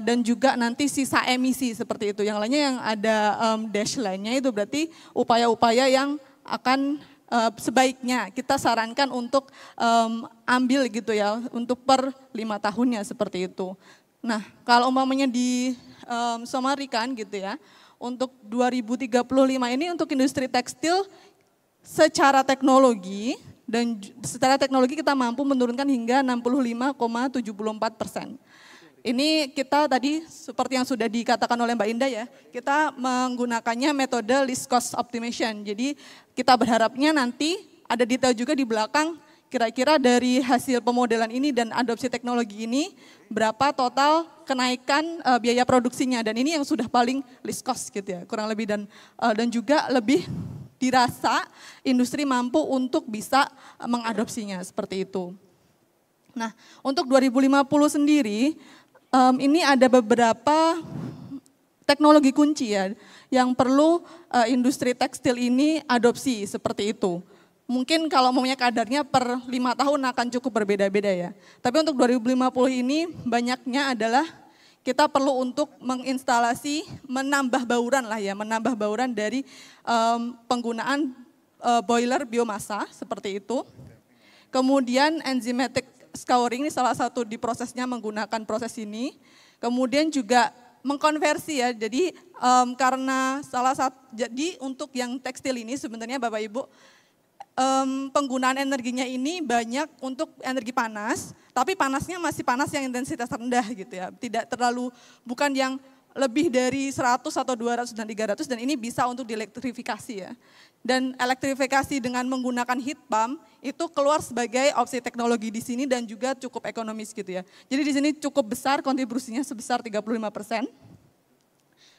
dan juga nanti sisa emisi seperti itu. Yang lainnya yang ada dash line-nya itu berarti upaya-upaya yang akan sebaiknya kita sarankan untuk ambil gitu ya untuk per 5 tahunnya seperti itu. Nah kalau umpamanya di summary-kan gitu ya, untuk 2035 ini untuk industri tekstil secara teknologi kita mampu menurunkan hingga 65,74%. Ini kita tadi seperti yang sudah dikatakan oleh Mbak Indah ya, kita menggunakannya metode least cost optimization. Jadi kita berharapnya nanti ada detail juga di belakang, kira-kira dari hasil pemodelan ini dan adopsi teknologi ini berapa total kenaikan biaya produksinya, dan ini yang sudah paling least cost gitu ya, kurang lebih, dan juga lebih dirasa industri mampu untuk bisa mengadopsinya seperti itu. Nah untuk 2050 sendiri, ini ada beberapa teknologi kunci ya yang perlu industri tekstil ini adopsi seperti itu. mungkin kalau maunya kadarnya per 5 tahun akan cukup berbeda-beda ya. Tapi untuk 2050 ini banyaknya adalah kita perlu untuk menginstalasi, menambah bauran lah ya, menambah bauran dari penggunaan boiler biomasa seperti itu. Kemudian enzymatic scouring ini salah satu di prosesnya menggunakan proses ini. Kemudian juga mengkonversi ya, jadi karena jadi untuk yang tekstil ini sebenarnya Bapak Ibu, penggunaan energinya ini banyak untuk energi panas, tapi panasnya masih panas yang intensitas rendah gitu ya, tidak terlalu, bukan yang lebih dari 100 atau 200 dan 300 dan ini bisa untuk dielektrifikasi ya. Dan elektrifikasi dengan menggunakan heat pump itu keluar sebagai opsi teknologi di sini dan juga cukup ekonomis gitu ya. Jadi di sini cukup besar kontribusinya sebesar 35%.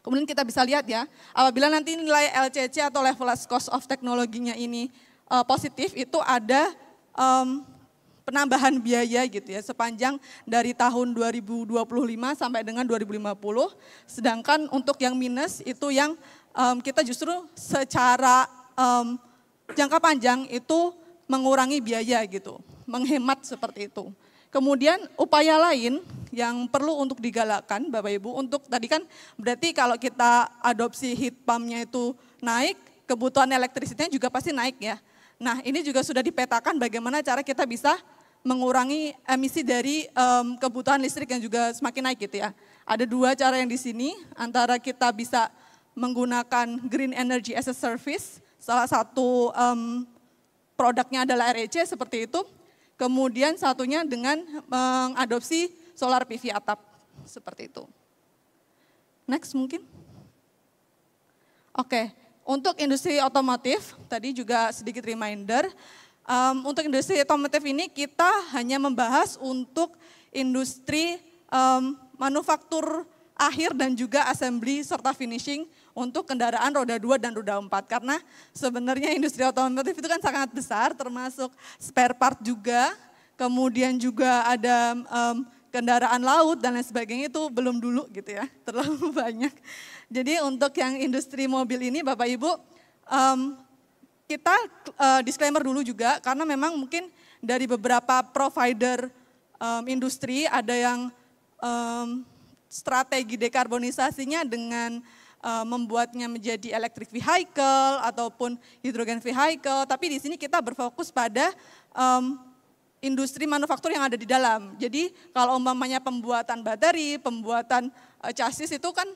Kemudian kita bisa lihat ya, apabila nanti nilai LCC atau levelized cost of teknologinya ini positif, itu ada penambahan biaya gitu ya sepanjang dari tahun 2025 sampai dengan 2050. Sedangkan untuk yang minus itu yang kita justru secara jangka panjang itu mengurangi biaya gitu, menghemat seperti itu. Kemudian upaya lain yang perlu untuk digalakkan Bapak Ibu, untuk tadi kan berarti kalau kita adopsi heat pump-nya itu naik, kebutuhan elektrisitasnya juga pasti naik ya. Nah ini juga sudah dipetakan bagaimana cara kita bisa mengurangi emisi dari kebutuhan listrik yang juga semakin naik gitu ya. Ada dua cara yang di sini, antara kita bisa menggunakan green energy as a service, salah satu produknya adalah REC seperti itu. Kemudian satunya dengan mengadopsi solar PV atap seperti itu. Next mungkin. Oke, untuk industri otomotif tadi juga sedikit reminder. Untuk industri otomotif ini kita hanya membahas untuk industri manufaktur akhir dan juga assembly serta finishing untuk kendaraan roda 2 dan roda 4. Karena sebenarnya industri otomotif itu kan sangat besar, termasuk spare part juga, kemudian juga ada kendaraan laut dan lain sebagainya, itu belum dulu gitu ya, terlalu banyak. Jadi untuk yang industri mobil ini Bapak Ibu, kita disclaimer dulu juga karena memang mungkin dari beberapa provider industri ada yang strategi dekarbonisasinya dengan membuatnya menjadi electric vehicle ataupun hydrogen vehicle, tapi di sini kita berfokus pada industri manufaktur yang ada di dalam. Jadi kalau umpamanya pembuatan bateri, pembuatan chassis itu kan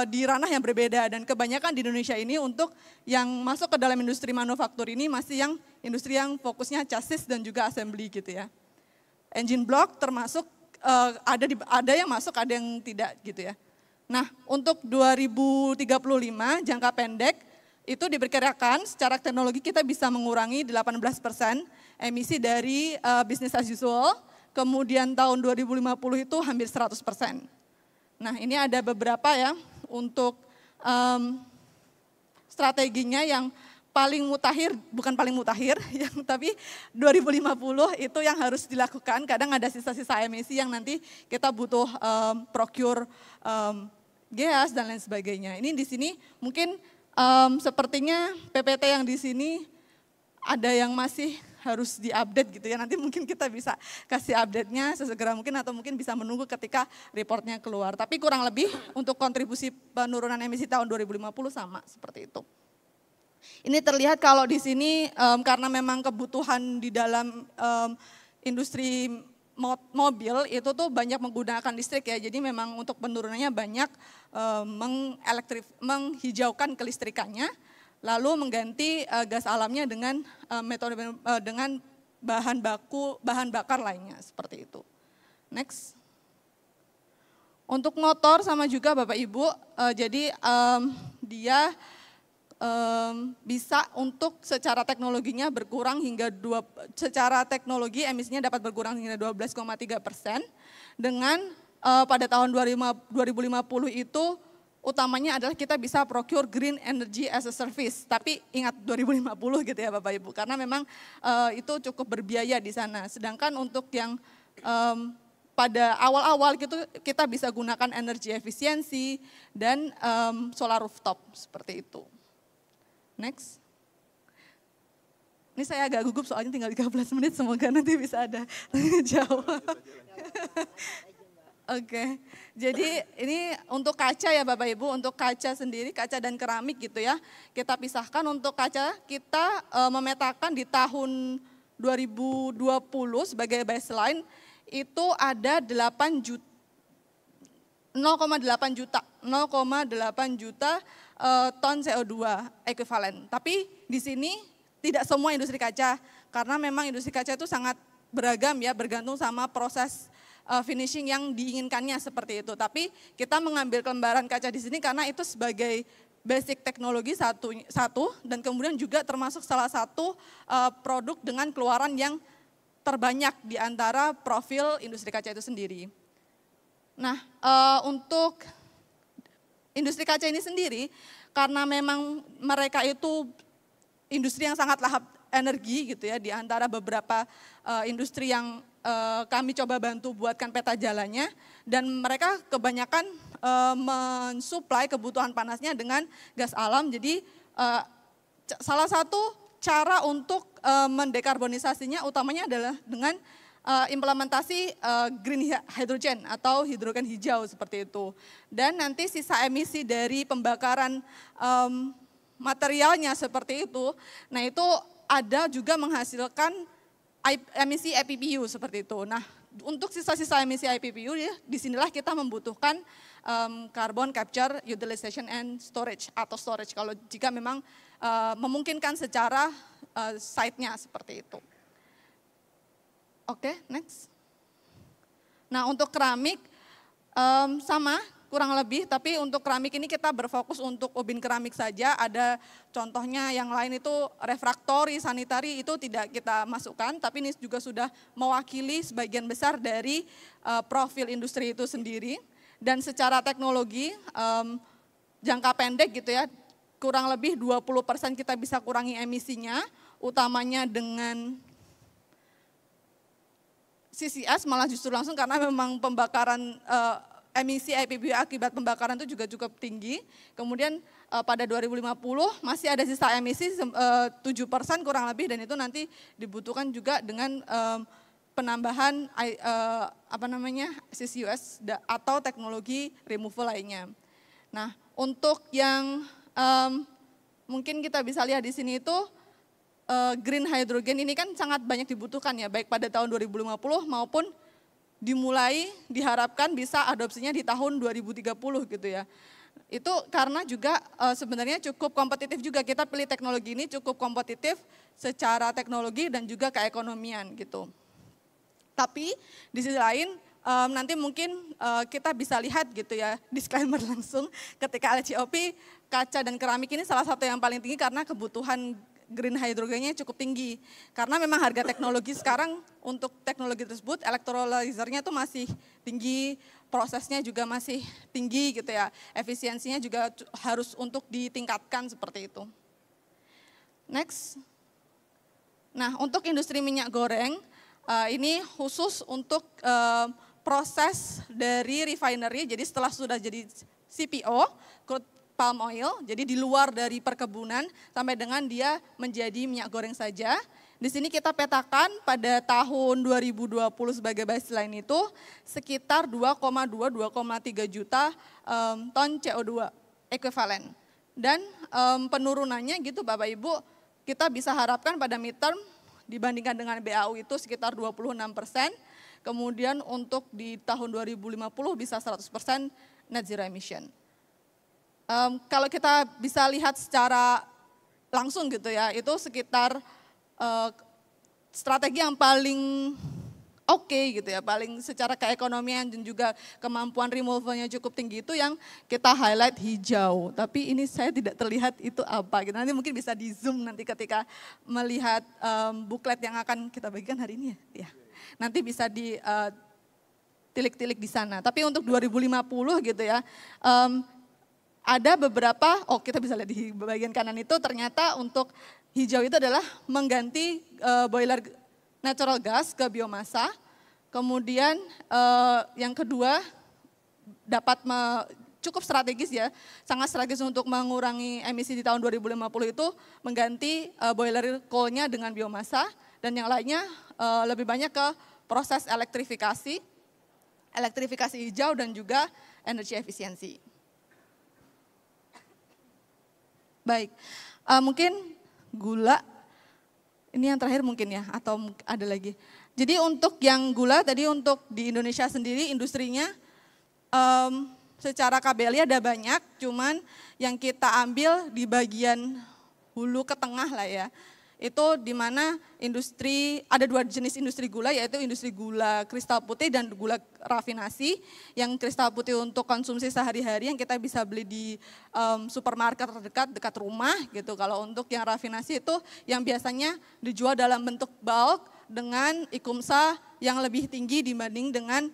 di ranah yang berbeda dan kebanyakan di Indonesia ini untuk yang masuk ke dalam industri manufaktur ini masih yang industri yang fokusnya chassis dan juga assembly gitu ya. Engine block termasuk ada yang masuk, ada yang tidak gitu ya. Nah untuk 2035 jangka pendek itu diperkirakan secara teknologi kita bisa mengurangi 18% emisi dari business as usual, kemudian tahun 2050 itu hampir 100%. Nah ini ada beberapa ya untuk strateginya yang paling mutakhir, bukan paling mutakhir, tapi 2050 itu yang harus dilakukan. Kadang ada sisa-sisa emisi yang nanti kita butuh procure gas dan lain sebagainya. Ini di sini mungkin sepertinya PPT yang di sini ada yang masih harus diupdate gitu ya. Nanti mungkin kita bisa kasih update-nya sesegera mungkin atau mungkin bisa menunggu ketika reportnya keluar. Tapi kurang lebih untuk kontribusi penurunan emisi tahun 2050 sama seperti itu. Ini terlihat kalau di sini karena memang kebutuhan di dalam industri mobil itu tuh banyak menggunakan listrik ya. Jadi memang untuk penurunannya banyak menghijaukan kelistrikannya, lalu mengganti gas alamnya dengan metode dengan bahan bakar lainnya seperti itu. Next. Untuk motor sama juga Bapak Ibu, jadi dia bisa untuk secara teknologinya berkurang hingga secara teknologi emisinya dapat berkurang hingga 12,3% dengan pada tahun 2050 itu utamanya adalah kita bisa procure green energy as a service. Tapi ingat 2050 gitu ya Bapak Ibu, karena memang itu cukup berbiaya di sana. Sedangkan untuk yang pada awal-awal gitu kita bisa gunakan energi efisiensi dan solar rooftop seperti itu. Next. Ini saya agak gugup soalnya tinggal 13 menit, semoga nanti bisa ada tanya jawab. Oke, jadi ini untuk kaca ya Bapak Ibu, untuk kaca sendiri, kaca dan keramik gitu ya. Kita pisahkan. Untuk kaca kita memetakan di tahun 2020 sebagai baseline itu ada 0,8 juta ton CO2 ekuivalen. Tapi di sini tidak semua industri kaca, karena memang industri kaca itu sangat beragam ya, bergantung sama proses finishing yang diinginkannya seperti itu. Tapi kita mengambil lembaran kaca di sini karena itu sebagai basic teknologi satu dan kemudian juga termasuk salah satu produk dengan keluaran yang terbanyak di antara profil industri kaca itu sendiri. Nah, untuk industri kaca ini sendiri, karena memang mereka itu industri yang sangat lahap energi gitu ya, di antara beberapa industri yang kami coba bantu buatkan peta jalannya, dan mereka kebanyakan mensuplai kebutuhan panasnya dengan gas alam. Jadi salah satu cara untuk mendekarbonisasinya utamanya adalah dengan implementasi green hydrogen atau hidrogen hijau seperti itu. Dan nanti sisa emisi dari pembakaran materialnya seperti itu, nah itu ada juga menghasilkan emisi IPPU seperti itu. Nah, untuk sisa-sisa emisi IPPU ya, disinilah kita membutuhkan carbon capture, utilization and storage atau storage kalau jika memang memungkinkan secara site-nya seperti itu. Oke, next. Nah, untuk keramik sama kurang lebih, tapi untuk keramik ini kita berfokus untuk ubin keramik saja. Ada contohnya yang lain itu refraktori, sanitari itu tidak kita masukkan, tapi ini juga sudah mewakili sebagian besar dari profil industri itu sendiri. Dan secara teknologi jangka pendek gitu ya, kurang lebih 20% kita bisa kurangi emisinya, utamanya dengan CCS malah justru langsung karena memang pembakaran emisi IPPU akibat pembakaran itu juga cukup tinggi. Kemudian pada 2050 masih ada sisa emisi 7% kurang lebih, dan itu nanti dibutuhkan juga dengan penambahan CCUS atau teknologi removal lainnya. Nah, untuk yang mungkin kita bisa lihat di sini itu green hydrogen ini kan sangat banyak dibutuhkan ya, baik pada tahun 2050 maupun dimulai diharapkan bisa adopsinya di tahun 2030 gitu ya. Itu karena juga sebenarnya cukup kompetitif juga, kita pilih teknologi ini cukup kompetitif secara teknologi dan juga keekonomian gitu. Tapi di sisi lain nanti mungkin kita bisa lihat gitu ya, disclaimer langsung, ketika LCOP kaca dan keramik ini salah satu yang paling tinggi karena kebutuhan green hydrogennya cukup tinggi. Karena memang harga teknologi sekarang untuk teknologi tersebut, elektrolyzernya itu masih tinggi, prosesnya juga masih tinggi gitu ya. Efisiensinya juga harus untuk ditingkatkan seperti itu. Next. Nah, untuk industri minyak goreng, ini khusus untuk proses dari refinery, jadi setelah sudah jadi CPO, crude palm oil, jadi di luar dari perkebunan sampai dengan dia menjadi minyak goreng saja. Di sini kita petakan pada tahun 2020 sebagai baseline itu sekitar 2,3 juta ton CO2 ekuivalen. Dan penurunannya gitu Bapak Ibu, kita bisa harapkan pada midterm dibandingkan dengan BAU itu sekitar 26%, kemudian untuk di tahun 2050 bisa 100% net zero emission. Kalau kita bisa lihat secara langsung gitu ya, itu sekitar strategi yang paling oke gitu ya, paling secara keekonomian dan juga kemampuan removalnya cukup tinggi itu yang kita highlight hijau. Tapi ini saya tidak terlihat itu apa gitu. Nanti mungkin bisa di zoom nanti ketika melihat booklet yang akan kita bagikan hari ini ya. Nanti bisa di tilik-tilik di sana. Tapi untuk 2050 gitu ya, ada beberapa, kita bisa lihat di bagian kanan itu ternyata untuk hijau itu adalah mengganti boiler natural gas ke biomasa. Kemudian yang kedua dapat cukup strategis ya, sangat strategis untuk mengurangi emisi di tahun 2050 itu mengganti boiler coal-nya dengan biomasa dan yang lainnya lebih banyak ke proses elektrifikasi hijau dan juga energi efisiensi. Baik, mungkin gula, ini yang terakhir mungkin ya, atau ada lagi. Jadi untuk yang gula tadi untuk di Indonesia sendiri industrinya secara KBLI ada banyak, cuman yang kita ambil di bagian hulu ke tengah lah ya. Itu di mana ada 2 jenis industri gula, yaitu industri gula kristal putih dan gula rafinasi. Yang kristal putih untuk konsumsi sehari-hari yang kita bisa beli di supermarket terdekat, dekat rumah gitu. Kalau untuk yang rafinasi itu yang biasanya dijual dalam bentuk bulk dengan ikumsa yang lebih tinggi dibanding dengan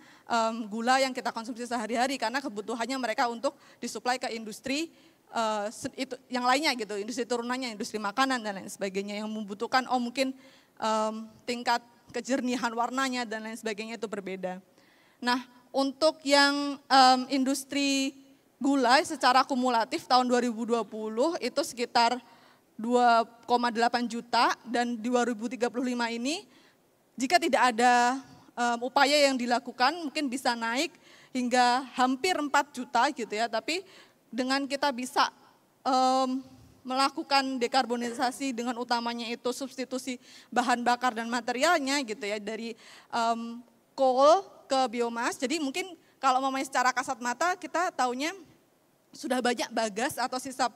gula yang kita konsumsi sehari-hari. Karena kebutuhannya mereka untuk disuplai ke industri itu yang lainnya gitu, industri turunannya, industri makanan dan lain sebagainya yang membutuhkan mungkin tingkat kejernihan warnanya dan lain sebagainya itu berbeda. Nah, untuk yang industri gula secara kumulatif tahun 2020 itu sekitar 2,8 juta dan di 2035 ini jika tidak ada upaya yang dilakukan mungkin bisa naik hingga hampir 4 juta gitu ya, tapi dengan kita bisa melakukan dekarbonisasi dengan utamanya itu substitusi bahan bakar dan materialnya gitu ya dari coal ke biomas. Jadi mungkin kalau memang secara kasat mata kita taunya sudah banyak bagas atau sisa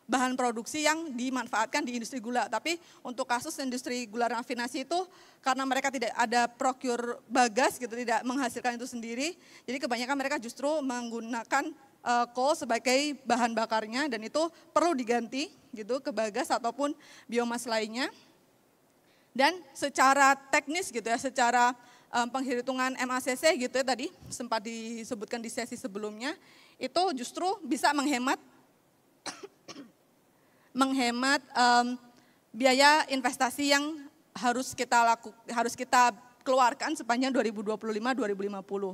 bahan produksi yang dimanfaatkan di industri gula. Tapi untuk kasus industri gula rafinasi itu karena mereka tidak ada procure bagas gitu, tidak menghasilkan itu sendiri. Jadi kebanyakan mereka justru menggunakan coal sebagai bahan bakarnya dan itu perlu diganti gitu ke bagas ataupun biomas lainnya. Dan secara teknis gitu ya, secara penghitungan MACC gitu ya tadi sempat disebutkan di sesi sebelumnya, itu justru bisa menghemat biaya investasi yang harus kita keluarkan sepanjang 2025-2050.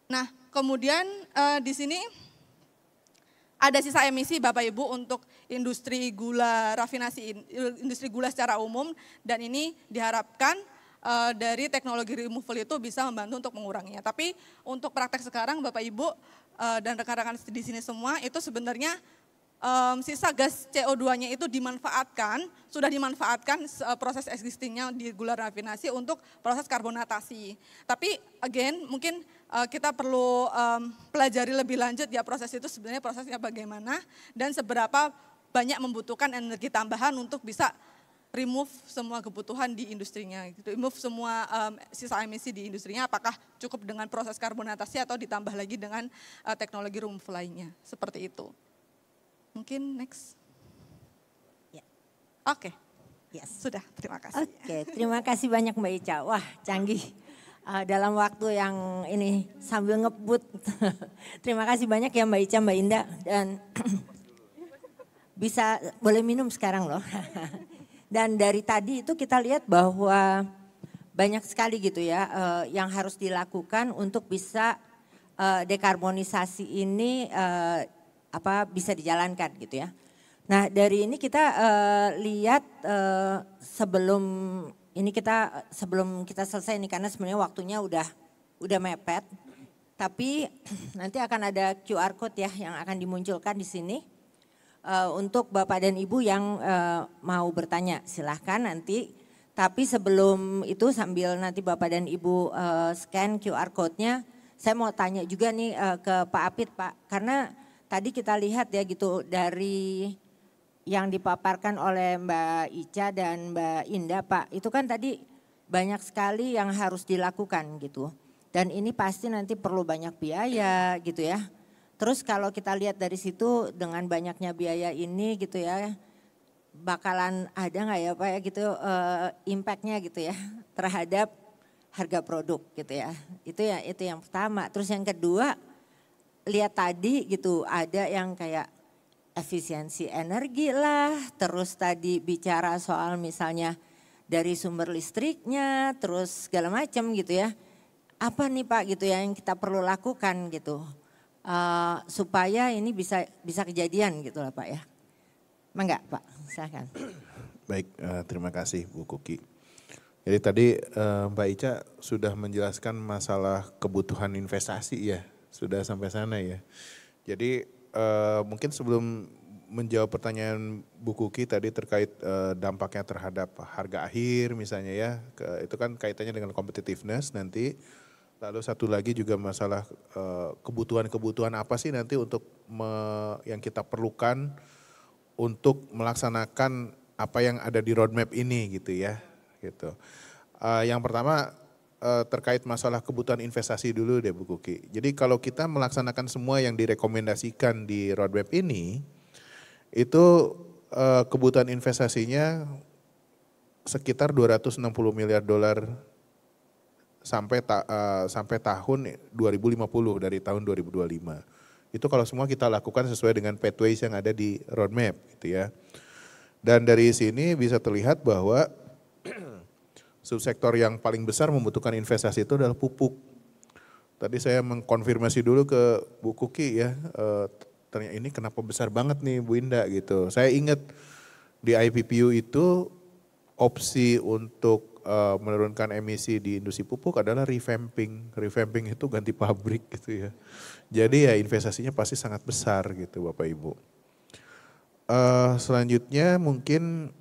Nah, kemudian di sini ada sisa emisi Bapak Ibu untuk industri gula rafinasi, industri gula secara umum dan ini diharapkan dari teknologi removal itu bisa membantu untuk menguranginya. Tapi untuk praktek sekarang Bapak Ibu dan rekan-rekan di sini semua itu sebenarnya sisa gas CO2-nya itu sudah dimanfaatkan proses existingnya di gula rafinasi untuk proses karbonatasi. Tapi again mungkin kita perlu pelajari lebih lanjut ya proses itu sebenarnya prosesnya bagaimana dan seberapa banyak membutuhkan energi tambahan untuk bisa remove semua kebutuhan di industrinya, remove semua sisa emisi di industrinya, apakah cukup dengan proses karbonatasi atau ditambah lagi dengan teknologi removal lainnya, seperti itu. Mungkin next. Ya. Oke. Yes. Sudah, terima kasih. Oke, terima kasih banyak Mbak Ica. Wah, canggih. Dalam waktu yang ini sambil ngebut. Terima kasih banyak ya Mbak Ica, Mbak Indah. Dan bisa boleh minum sekarang loh. Dan dari tadi itu kita lihat bahwa banyak sekali gitu ya yang harus dilakukan untuk bisa dekarbonisasi ini bisa dijalankan gitu ya. Nah dari ini kita lihat sebelum kita selesai nih karena sebenarnya waktunya udah mepet. Tapi nanti akan ada QR code ya yang akan dimunculkan di sini untuk Bapak dan Ibu yang mau bertanya silahkan nanti. Tapi sebelum itu sambil nanti Bapak dan Ibu scan QR code-nya, saya mau tanya juga nih ke Pak Apit Pak, karena tadi kita lihat ya gitu dari yang dipaparkan oleh Mbak Ica dan Mbak Indah Pak, itu kan tadi banyak sekali yang harus dilakukan gitu. Dan ini pasti nanti perlu banyak biaya gitu ya. Terus kalau kita lihat dari situ dengan banyaknya biaya ini gitu ya, bakalan ada nggak ya Pak ya gitu impactnya gitu ya terhadap harga produk gitu ya. Itu yang pertama. Terus yang kedua, lihat tadi gitu ada yang kayak efisiensi energi lah, terus tadi bicara soal misalnya dari sumber listriknya, terus segala macam gitu ya. Apa nih Pak gitu ya yang kita perlu lakukan gitu supaya ini bisa kejadian gitu lah Pak ya. Mangga Pak, silakan. Baik, terima kasih Bu Kuki. Jadi tadi Mbak Ica sudah menjelaskan masalah kebutuhan investasi ya, sudah sampai sana ya. Jadi mungkin sebelum menjawab pertanyaan Bu Kuki tadi terkait dampaknya terhadap harga akhir misalnya ya, itu kan kaitannya dengan competitiveness nanti. Lalu satu lagi juga masalah kebutuhan-kebutuhan apa sih nanti untuk yang kita perlukan untuk melaksanakan apa yang ada di roadmap ini gitu ya. Gitu. Yang pertama terkait masalah kebutuhan investasi dulu deh Bu Kuki. Jadi kalau kita melaksanakan semua yang direkomendasikan di roadmap ini, itu kebutuhan investasinya sekitar 260 miliar dolar sampai tahun 2050 dari tahun 2025. Itu kalau semua kita lakukan sesuai dengan pathways yang ada di roadmap gitu ya. Dan dari sini bisa terlihat bahwa subsektor yang paling besar membutuhkan investasi itu adalah pupuk. Tadi saya mengkonfirmasi dulu ke Bu Kuki ya, ternyata ini kenapa besar banget nih Bu Indah gitu. Saya ingat di IPPU itu opsi untuk menurunkan emisi di industri pupuk adalah revamping. Revamping itu ganti pabrik gitu ya. Jadi ya investasinya pasti sangat besar gitu Bapak Ibu. Selanjutnya mungkin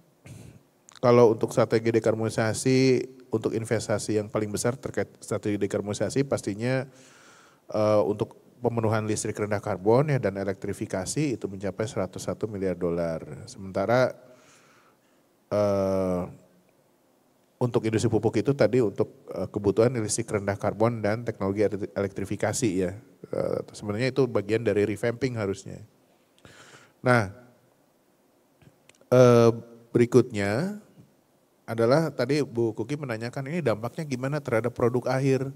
kalau untuk strategi dekarbonisasi, untuk investasi yang paling besar terkait strategi dekarbonisasi pastinya untuk pemenuhan listrik rendah karbon ya dan elektrifikasi itu mencapai 101 miliar dolar. Sementara untuk industri pupuk itu tadi untuk kebutuhan listrik rendah karbon dan teknologi elektrifikasi ya. Sebenarnya itu bagian dari revamping harusnya. Nah, berikutnya adalah tadi Bu Kuki menanyakan ini dampaknya gimana terhadap produk akhir.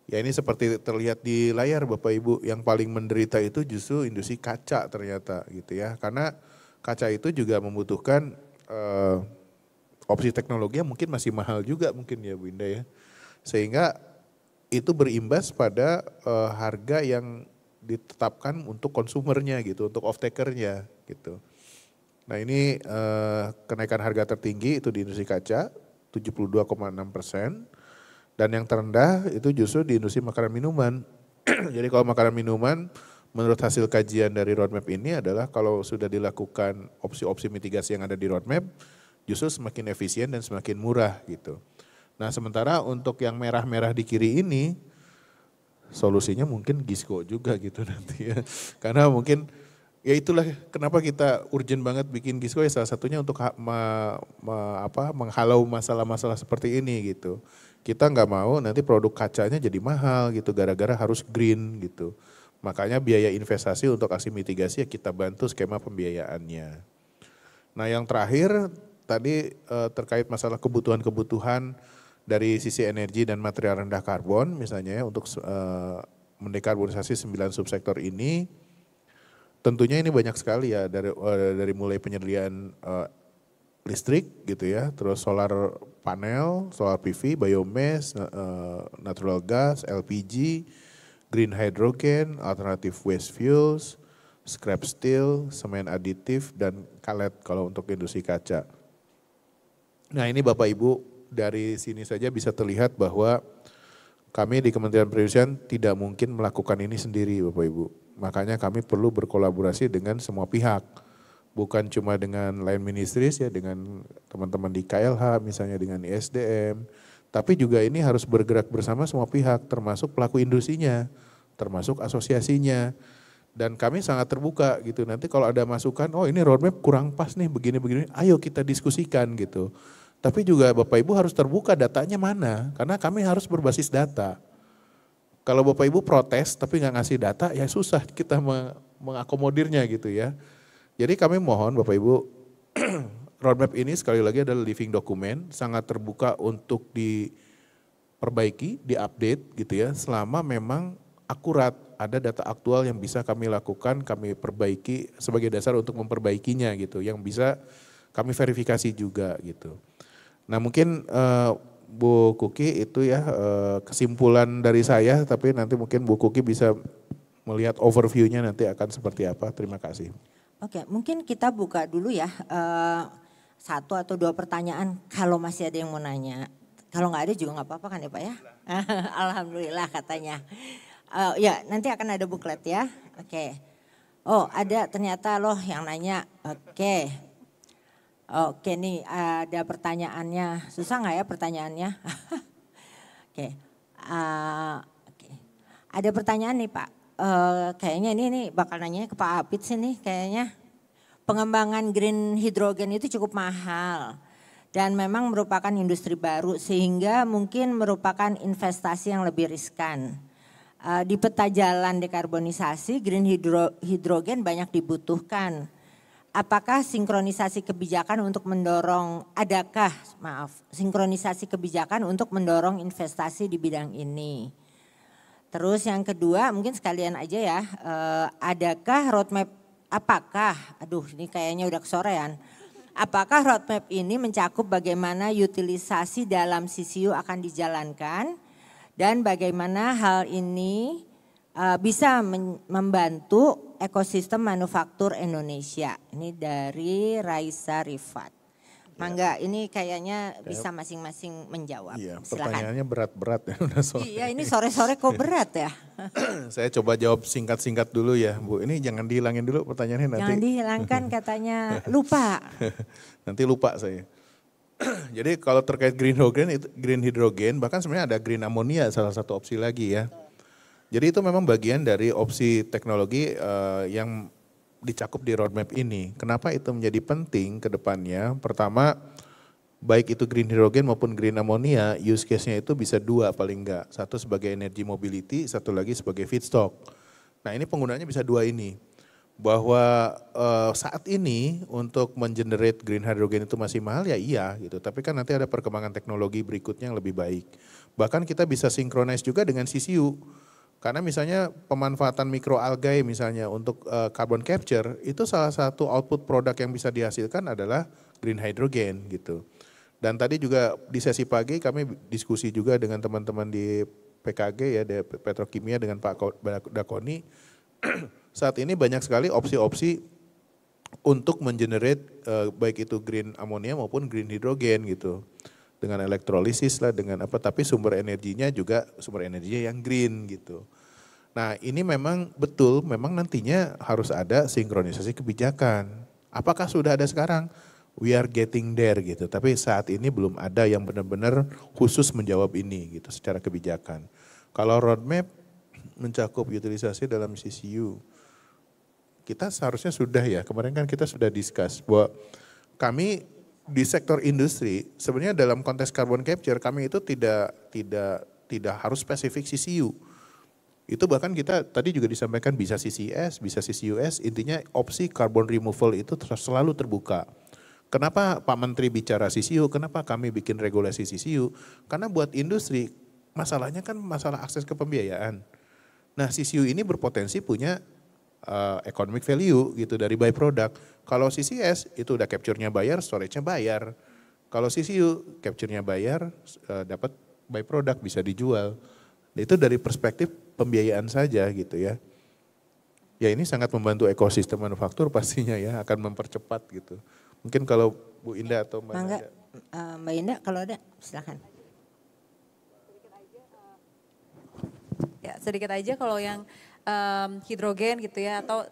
Ya ini seperti terlihat di layar Bapak Ibu, yang paling menderita itu justru industri kaca ternyata gitu ya. Karena kaca itu juga membutuhkan opsi teknologi yang mungkin masih mahal juga mungkin ya Bu Indah ya. Sehingga itu berimbas pada harga yang ditetapkan untuk konsumernya gitu, untuk off-takernya gitu. Nah ini kenaikan harga tertinggi itu di industri kaca 72,6%. Dan yang terendah itu justru di industri makanan minuman. Jadi kalau makanan minuman menurut hasil kajian dari roadmap ini adalah kalau sudah dilakukan opsi-opsi mitigasi yang ada di roadmap justru semakin efisien dan semakin murah gitu. Nah sementara untuk yang merah-merah di kiri ini solusinya mungkin Gisco juga gitu nanti ya. Karena mungkin ya itulah kenapa kita urgent banget bikin Gisco ya salah satunya untuk menghalau masalah-masalah seperti ini gitu. Kita nggak mau nanti produk kacanya jadi mahal gitu gara-gara harus green gitu. Makanya biaya investasi untuk aksi mitigasi ya kita bantu skema pembiayaannya. Nah yang terakhir tadi terkait masalah kebutuhan-kebutuhan dari sisi energi dan material rendah karbon misalnya ya, untuk mendekarbonisasi 9 subsektor ini. Tentunya ini banyak sekali ya dari mulai penyediaan listrik gitu ya, terus solar panel, solar PV, biomass, natural gas, LPG, green hydrogen, alternative waste fuels, scrap steel, semen aditif, dan kalet kalau untuk industri kaca. Nah ini Bapak Ibu dari sini saja bisa terlihat bahwa kami di Kementerian Perindustrian tidak mungkin melakukan ini sendiri Bapak Ibu. Makanya kami perlu berkolaborasi dengan semua pihak. Bukan cuma dengan Line Ministries ya, dengan teman-teman di KLH misalnya dengan ISDM. Tapi juga ini harus bergerak bersama semua pihak termasuk pelaku industrinya, termasuk asosiasinya. Dan kami sangat terbuka gitu, nanti kalau ada masukan, oh ini roadmap kurang pas nih begini-begini, ayo kita diskusikan gitu. Tapi juga Bapak Ibu harus terbuka datanya mana, karena kami harus berbasis data. Kalau Bapak Ibu protes tapi nggak ngasih data ya susah kita mengakomodirnya gitu ya. Jadi kami mohon Bapak Ibu, roadmap ini sekali lagi adalah living document, sangat terbuka untuk diperbaiki, diupdate gitu ya, selama memang akurat, ada data aktual yang bisa kami lakukan, kami perbaiki sebagai dasar untuk memperbaikinya gitu, yang bisa kami verifikasi juga gitu. Nah mungkin Bu Kuki itu ya kesimpulan dari saya, tapi nanti mungkin Bu Kuki bisa melihat overview-nya nanti akan seperti apa. Terima kasih. Oke, mungkin kita buka dulu ya 1 atau 2 pertanyaan kalau masih ada yang mau nanya. Kalau nggak ada juga nggak apa-apa kan ya Pak ya? Alhamdulillah katanya. Ya nanti akan ada buklet ya. Oke. Oh ada ternyata loh yang nanya. Oke. Oke nih ada pertanyaannya. Susah nggak ya pertanyaannya? Oke. Oke. Ada pertanyaan nih Pak. Kayaknya ini bakal nanya ke Pak Apit sih nih kayaknya. Pengembangan green hydrogen itu cukup mahal dan memang merupakan industri baru sehingga mungkin merupakan investasi yang lebih riskan. Di peta jalan dekarbonisasi green hydrogen banyak dibutuhkan. Apakah sinkronisasi kebijakan untuk mendorong, sinkronisasi kebijakan untuk mendorong investasi di bidang ini? Terus yang kedua mungkin sekalian aja ya, ini kayaknya udah kesorean. Apakah roadmap ini mencakup bagaimana utilisasi dalam CCU akan dijalankan dan bagaimana hal ini bisa membantu ekosistem manufaktur Indonesia? Ini dari Raisa Rifat. Mangga, ini kayaknya bisa masing-masing menjawab. Iya, silakan. Pertanyaannya berat-berat ya. Udah sore. Iya, ini sore-sore kok berat ya. Saya coba jawab singkat-singkat dulu ya Bu. Ini jangan dihilangin dulu pertanyaannya nanti. Jangan dihilangkan katanya lupa. Nanti lupa saya. Jadi kalau terkait green hydrogen bahkan sebenarnya ada green ammonia salah satu opsi lagi ya. Jadi itu memang bagian dari opsi teknologi yang dicakup di roadmap ini. Kenapa itu menjadi penting ke depannya? Pertama, baik itu green hydrogen maupun green ammonia, use case-nya itu bisa 2 paling enggak. Satu sebagai energy mobility, satu lagi sebagai feedstock. Nah ini penggunaannya bisa 2 ini. Bahwa saat ini untuk mengenerate green hydrogen itu masih mahal ya iya gitu. Tapi kan nanti ada perkembangan teknologi berikutnya yang lebih baik. Bahkan kita bisa synchronize juga dengan CCU. Karena misalnya pemanfaatan mikroalgae misalnya untuk carbon capture itu salah satu output produk yang bisa dihasilkan adalah green hydrogen gitu. Dan tadi juga di sesi pagi kami diskusi juga dengan teman-teman di PKG ya, di Petrokimia dengan Pak Dakoni. Saat ini banyak sekali opsi-opsi untuk mengenerate baik itu green ammonia maupun green hydrogen gitu. Dengan elektrolisis lah, dengan apa, tapi sumber energinya juga sumber energinya yang green gitu. Nah ini memang betul, memang nantinya harus ada sinkronisasi kebijakan. Apakah sudah ada sekarang? We are getting there gitu, tapi saat ini belum ada yang benar-benar khusus menjawab ini gitu secara kebijakan. Kalau roadmap mencakup utilisasi dalam CCU, kita seharusnya sudah ya, kemarin kan kita sudah discuss bahwa kami di sektor industri sebenarnya dalam konteks carbon capture kami itu tidak harus spesifik CCU. Itu bahkan kita tadi juga disampaikan bisa CCS, bisa CCUS, intinya opsi carbon removal itu selalu terbuka. Kenapa Pak Menteri bicara CCU, kenapa kami bikin regulasi CCU? Karena buat industri masalahnya kan masalah akses ke pembiayaan. Nah CCU ini berpotensi punya economic value gitu dari byproduct. Kalau CCS itu udah capture-nya bayar, storage-nya bayar. Kalau CCU capture-nya bayar, dapat byproduct bisa dijual. Itu dari perspektif pembiayaan saja gitu ya. Ya ini sangat membantu ekosistem manufaktur pastinya ya, akan mempercepat gitu. Mungkin kalau Bu Indah atau Mbak Indah. Mbak Indah kalau ada silakan. Ya sedikit aja kalau yang hidrogen gitu ya atau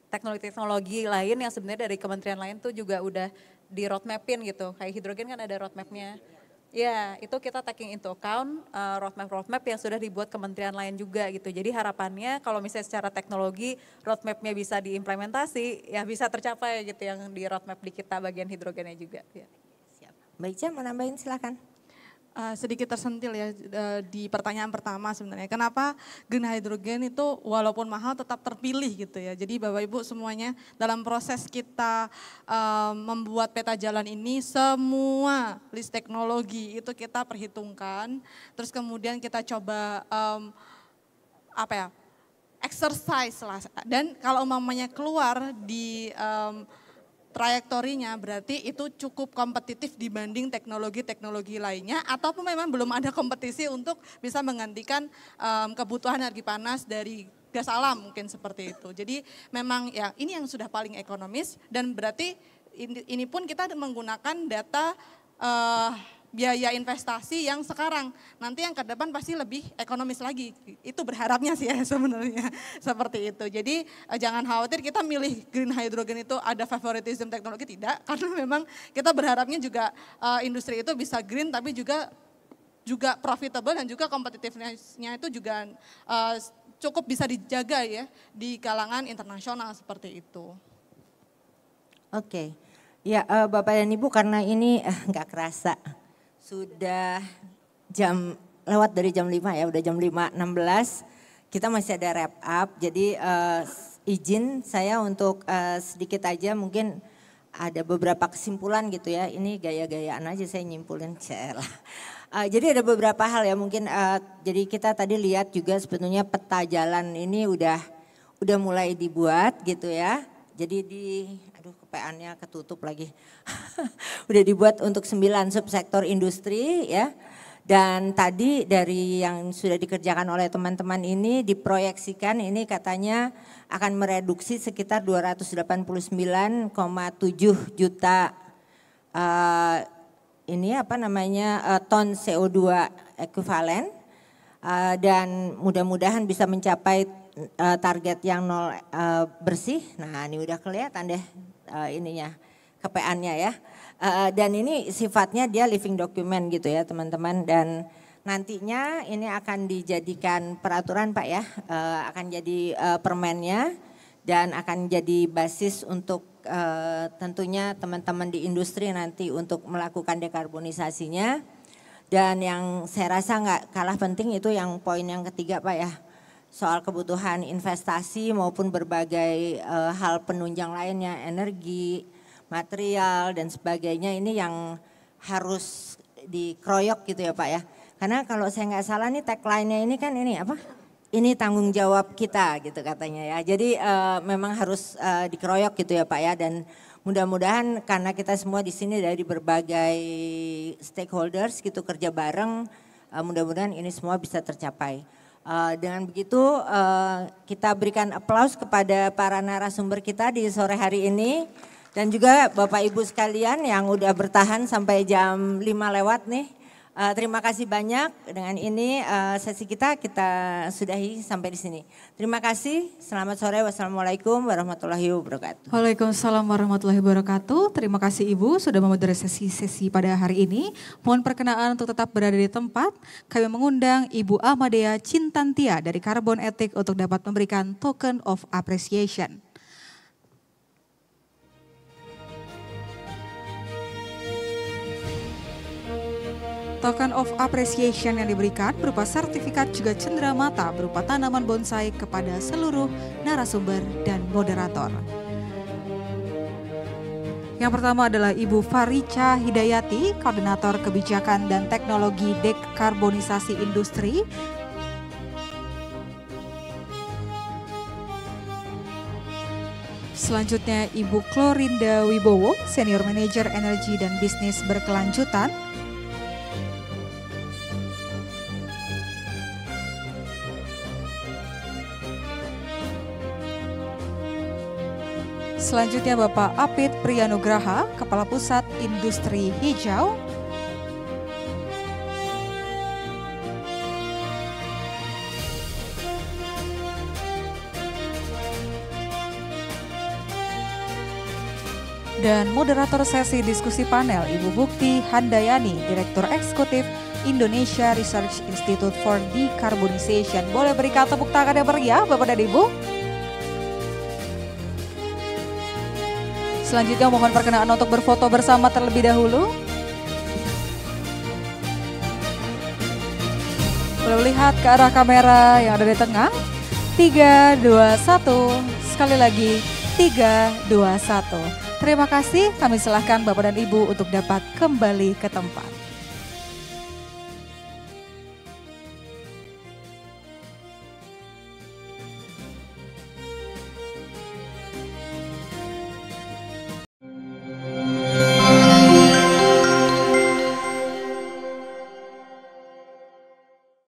teknologi-teknologi lain yang sebenarnya dari kementerian lain tuh juga udah di roadmapin gitu. Kayak hidrogen kan ada roadmapnya. Ya itu kita taking into account roadmap yang sudah dibuat kementerian lain juga gitu. Jadi harapannya kalau misalnya secara teknologi roadmapnya bisa diimplementasi ya bisa tercapai gitu yang di roadmap di kita bagian hidrogennya juga. Ya. Siap. Mbak Ica mau nambahin silakan. Sedikit tersentil ya di pertanyaan pertama sebenarnya. Kenapa green hydrogen itu walaupun mahal tetap terpilih gitu ya. Jadi Bapak Ibu semuanya dalam proses kita membuat peta jalan ini semua list teknologi itu kita perhitungkan. Terus kemudian kita coba exercise lah. Dan kalau umpamanya keluar di trayektorinya berarti itu cukup kompetitif dibanding teknologi-teknologi lainnya ataupun memang belum ada kompetisi untuk bisa menggantikan kebutuhan energi panas dari gas alam mungkin seperti itu. Jadi memang ya ini yang sudah paling ekonomis dan berarti ini pun kita menggunakan data biaya investasi yang sekarang, nanti yang ke depan pasti lebih ekonomis lagi. Itu berharapnya sih ya sebenarnya seperti itu. Jadi jangan khawatir kita milih green hydrogen itu ada favoritism teknologi, tidak. Karena memang kita berharapnya juga industri itu bisa green tapi juga profitable dan juga competitiveness-nya itu juga cukup bisa dijaga ya di kalangan internasional seperti itu. Oke, ya Bapak dan Ibu karena ini nggak kerasa. Sudah lewat dari jam 5 ya, udah jam 5.16. Kita masih ada wrap up, jadi izin saya untuk sedikit aja mungkin ada beberapa kesimpulan gitu ya. Ini gaya-gayaan aja saya nyimpulin, celah. Jadi ada beberapa hal ya mungkin, jadi kita tadi lihat juga sebetulnya peta jalan ini udah mulai dibuat gitu ya. Jadi aduh kepeannya ketutup lagi. Udah dibuat untuk 9 subsektor industri ya. Dan tadi dari yang sudah dikerjakan oleh teman-teman ini diproyeksikan ini katanya akan mereduksi sekitar 289,7 juta ton CO2 ekuivalen. Dan mudah-mudahan bisa mencapai target yang nol bersih. Nah ini udah kelihatan deh ininya KPA-nya ya. Dan ini sifatnya dia living document gitu ya teman-teman. Dan nantinya ini akan dijadikan peraturan Pak ya. Akan jadi permennya dan akan jadi basis untuk tentunya teman-teman di industri nanti untuk melakukan dekarbonisasinya. Dan yang saya rasa nggak kalah penting itu yang poin yang ketiga Pak ya. Soal kebutuhan investasi maupun berbagai hal penunjang lainnya, energi, material dan sebagainya ini yang harus dikeroyok gitu ya Pak ya. Karena kalau saya nggak salah nih tagline-nya ini kan ini apa? Ini tanggung jawab kita gitu katanya ya. Jadi memang harus dikeroyok gitu ya Pak ya. Dan mudah-mudahan karena kita semua di sini dari berbagai stakeholders gitu kerja bareng, mudah-mudahan ini semua bisa tercapai. Dengan begitu kita berikan aplaus kepada para narasumber kita di sore hari ini dan juga Bapak Ibu sekalian yang udah bertahan sampai jam 5 lewat nih. Terima kasih banyak. Dengan ini sesi kita sudahi sampai di sini. Terima kasih. Selamat sore. Wassalamualaikum warahmatullahi wabarakatuh. Waalaikumsalam warahmatullahi wabarakatuh. Terima kasih Ibu sudah memoderasi sesi pada hari ini. Mohon perkenaan untuk tetap berada di tempat. Kami mengundang Ibu Amadea Cintantia dari Carbon Ethic untuk dapat memberikan token of appreciation. Token of appreciation yang diberikan berupa sertifikat juga cenderamata berupa tanaman bonsai kepada seluruh narasumber dan moderator. Yang pertama adalah Ibu Farica Hidayati, Koordinator Kebijakan dan Teknologi Dekarbonisasi Industri. Selanjutnya Ibu Klorinda Wibowo, Senior Manager Energi dan Bisnis Berkelanjutan. Selanjutnya Bapak Apit Priyanugraha, Kepala Pusat Industri Hijau. Dan moderator sesi diskusi panel Ibu Bukti Handayani, Direktur Eksekutif Indonesia Research Institute for Decarbonization. Boleh berikan tepuk tangan yang meriah Bapak dan Ibu. Selanjutnya mohon perkenaan untuk berfoto bersama terlebih dahulu. Boleh lihat ke arah kamera yang ada di tengah. 3, 2, 1. Sekali lagi 3, 2, 1. Terima kasih, kami silahkan Bapak dan Ibu untuk dapat kembali ke tempat.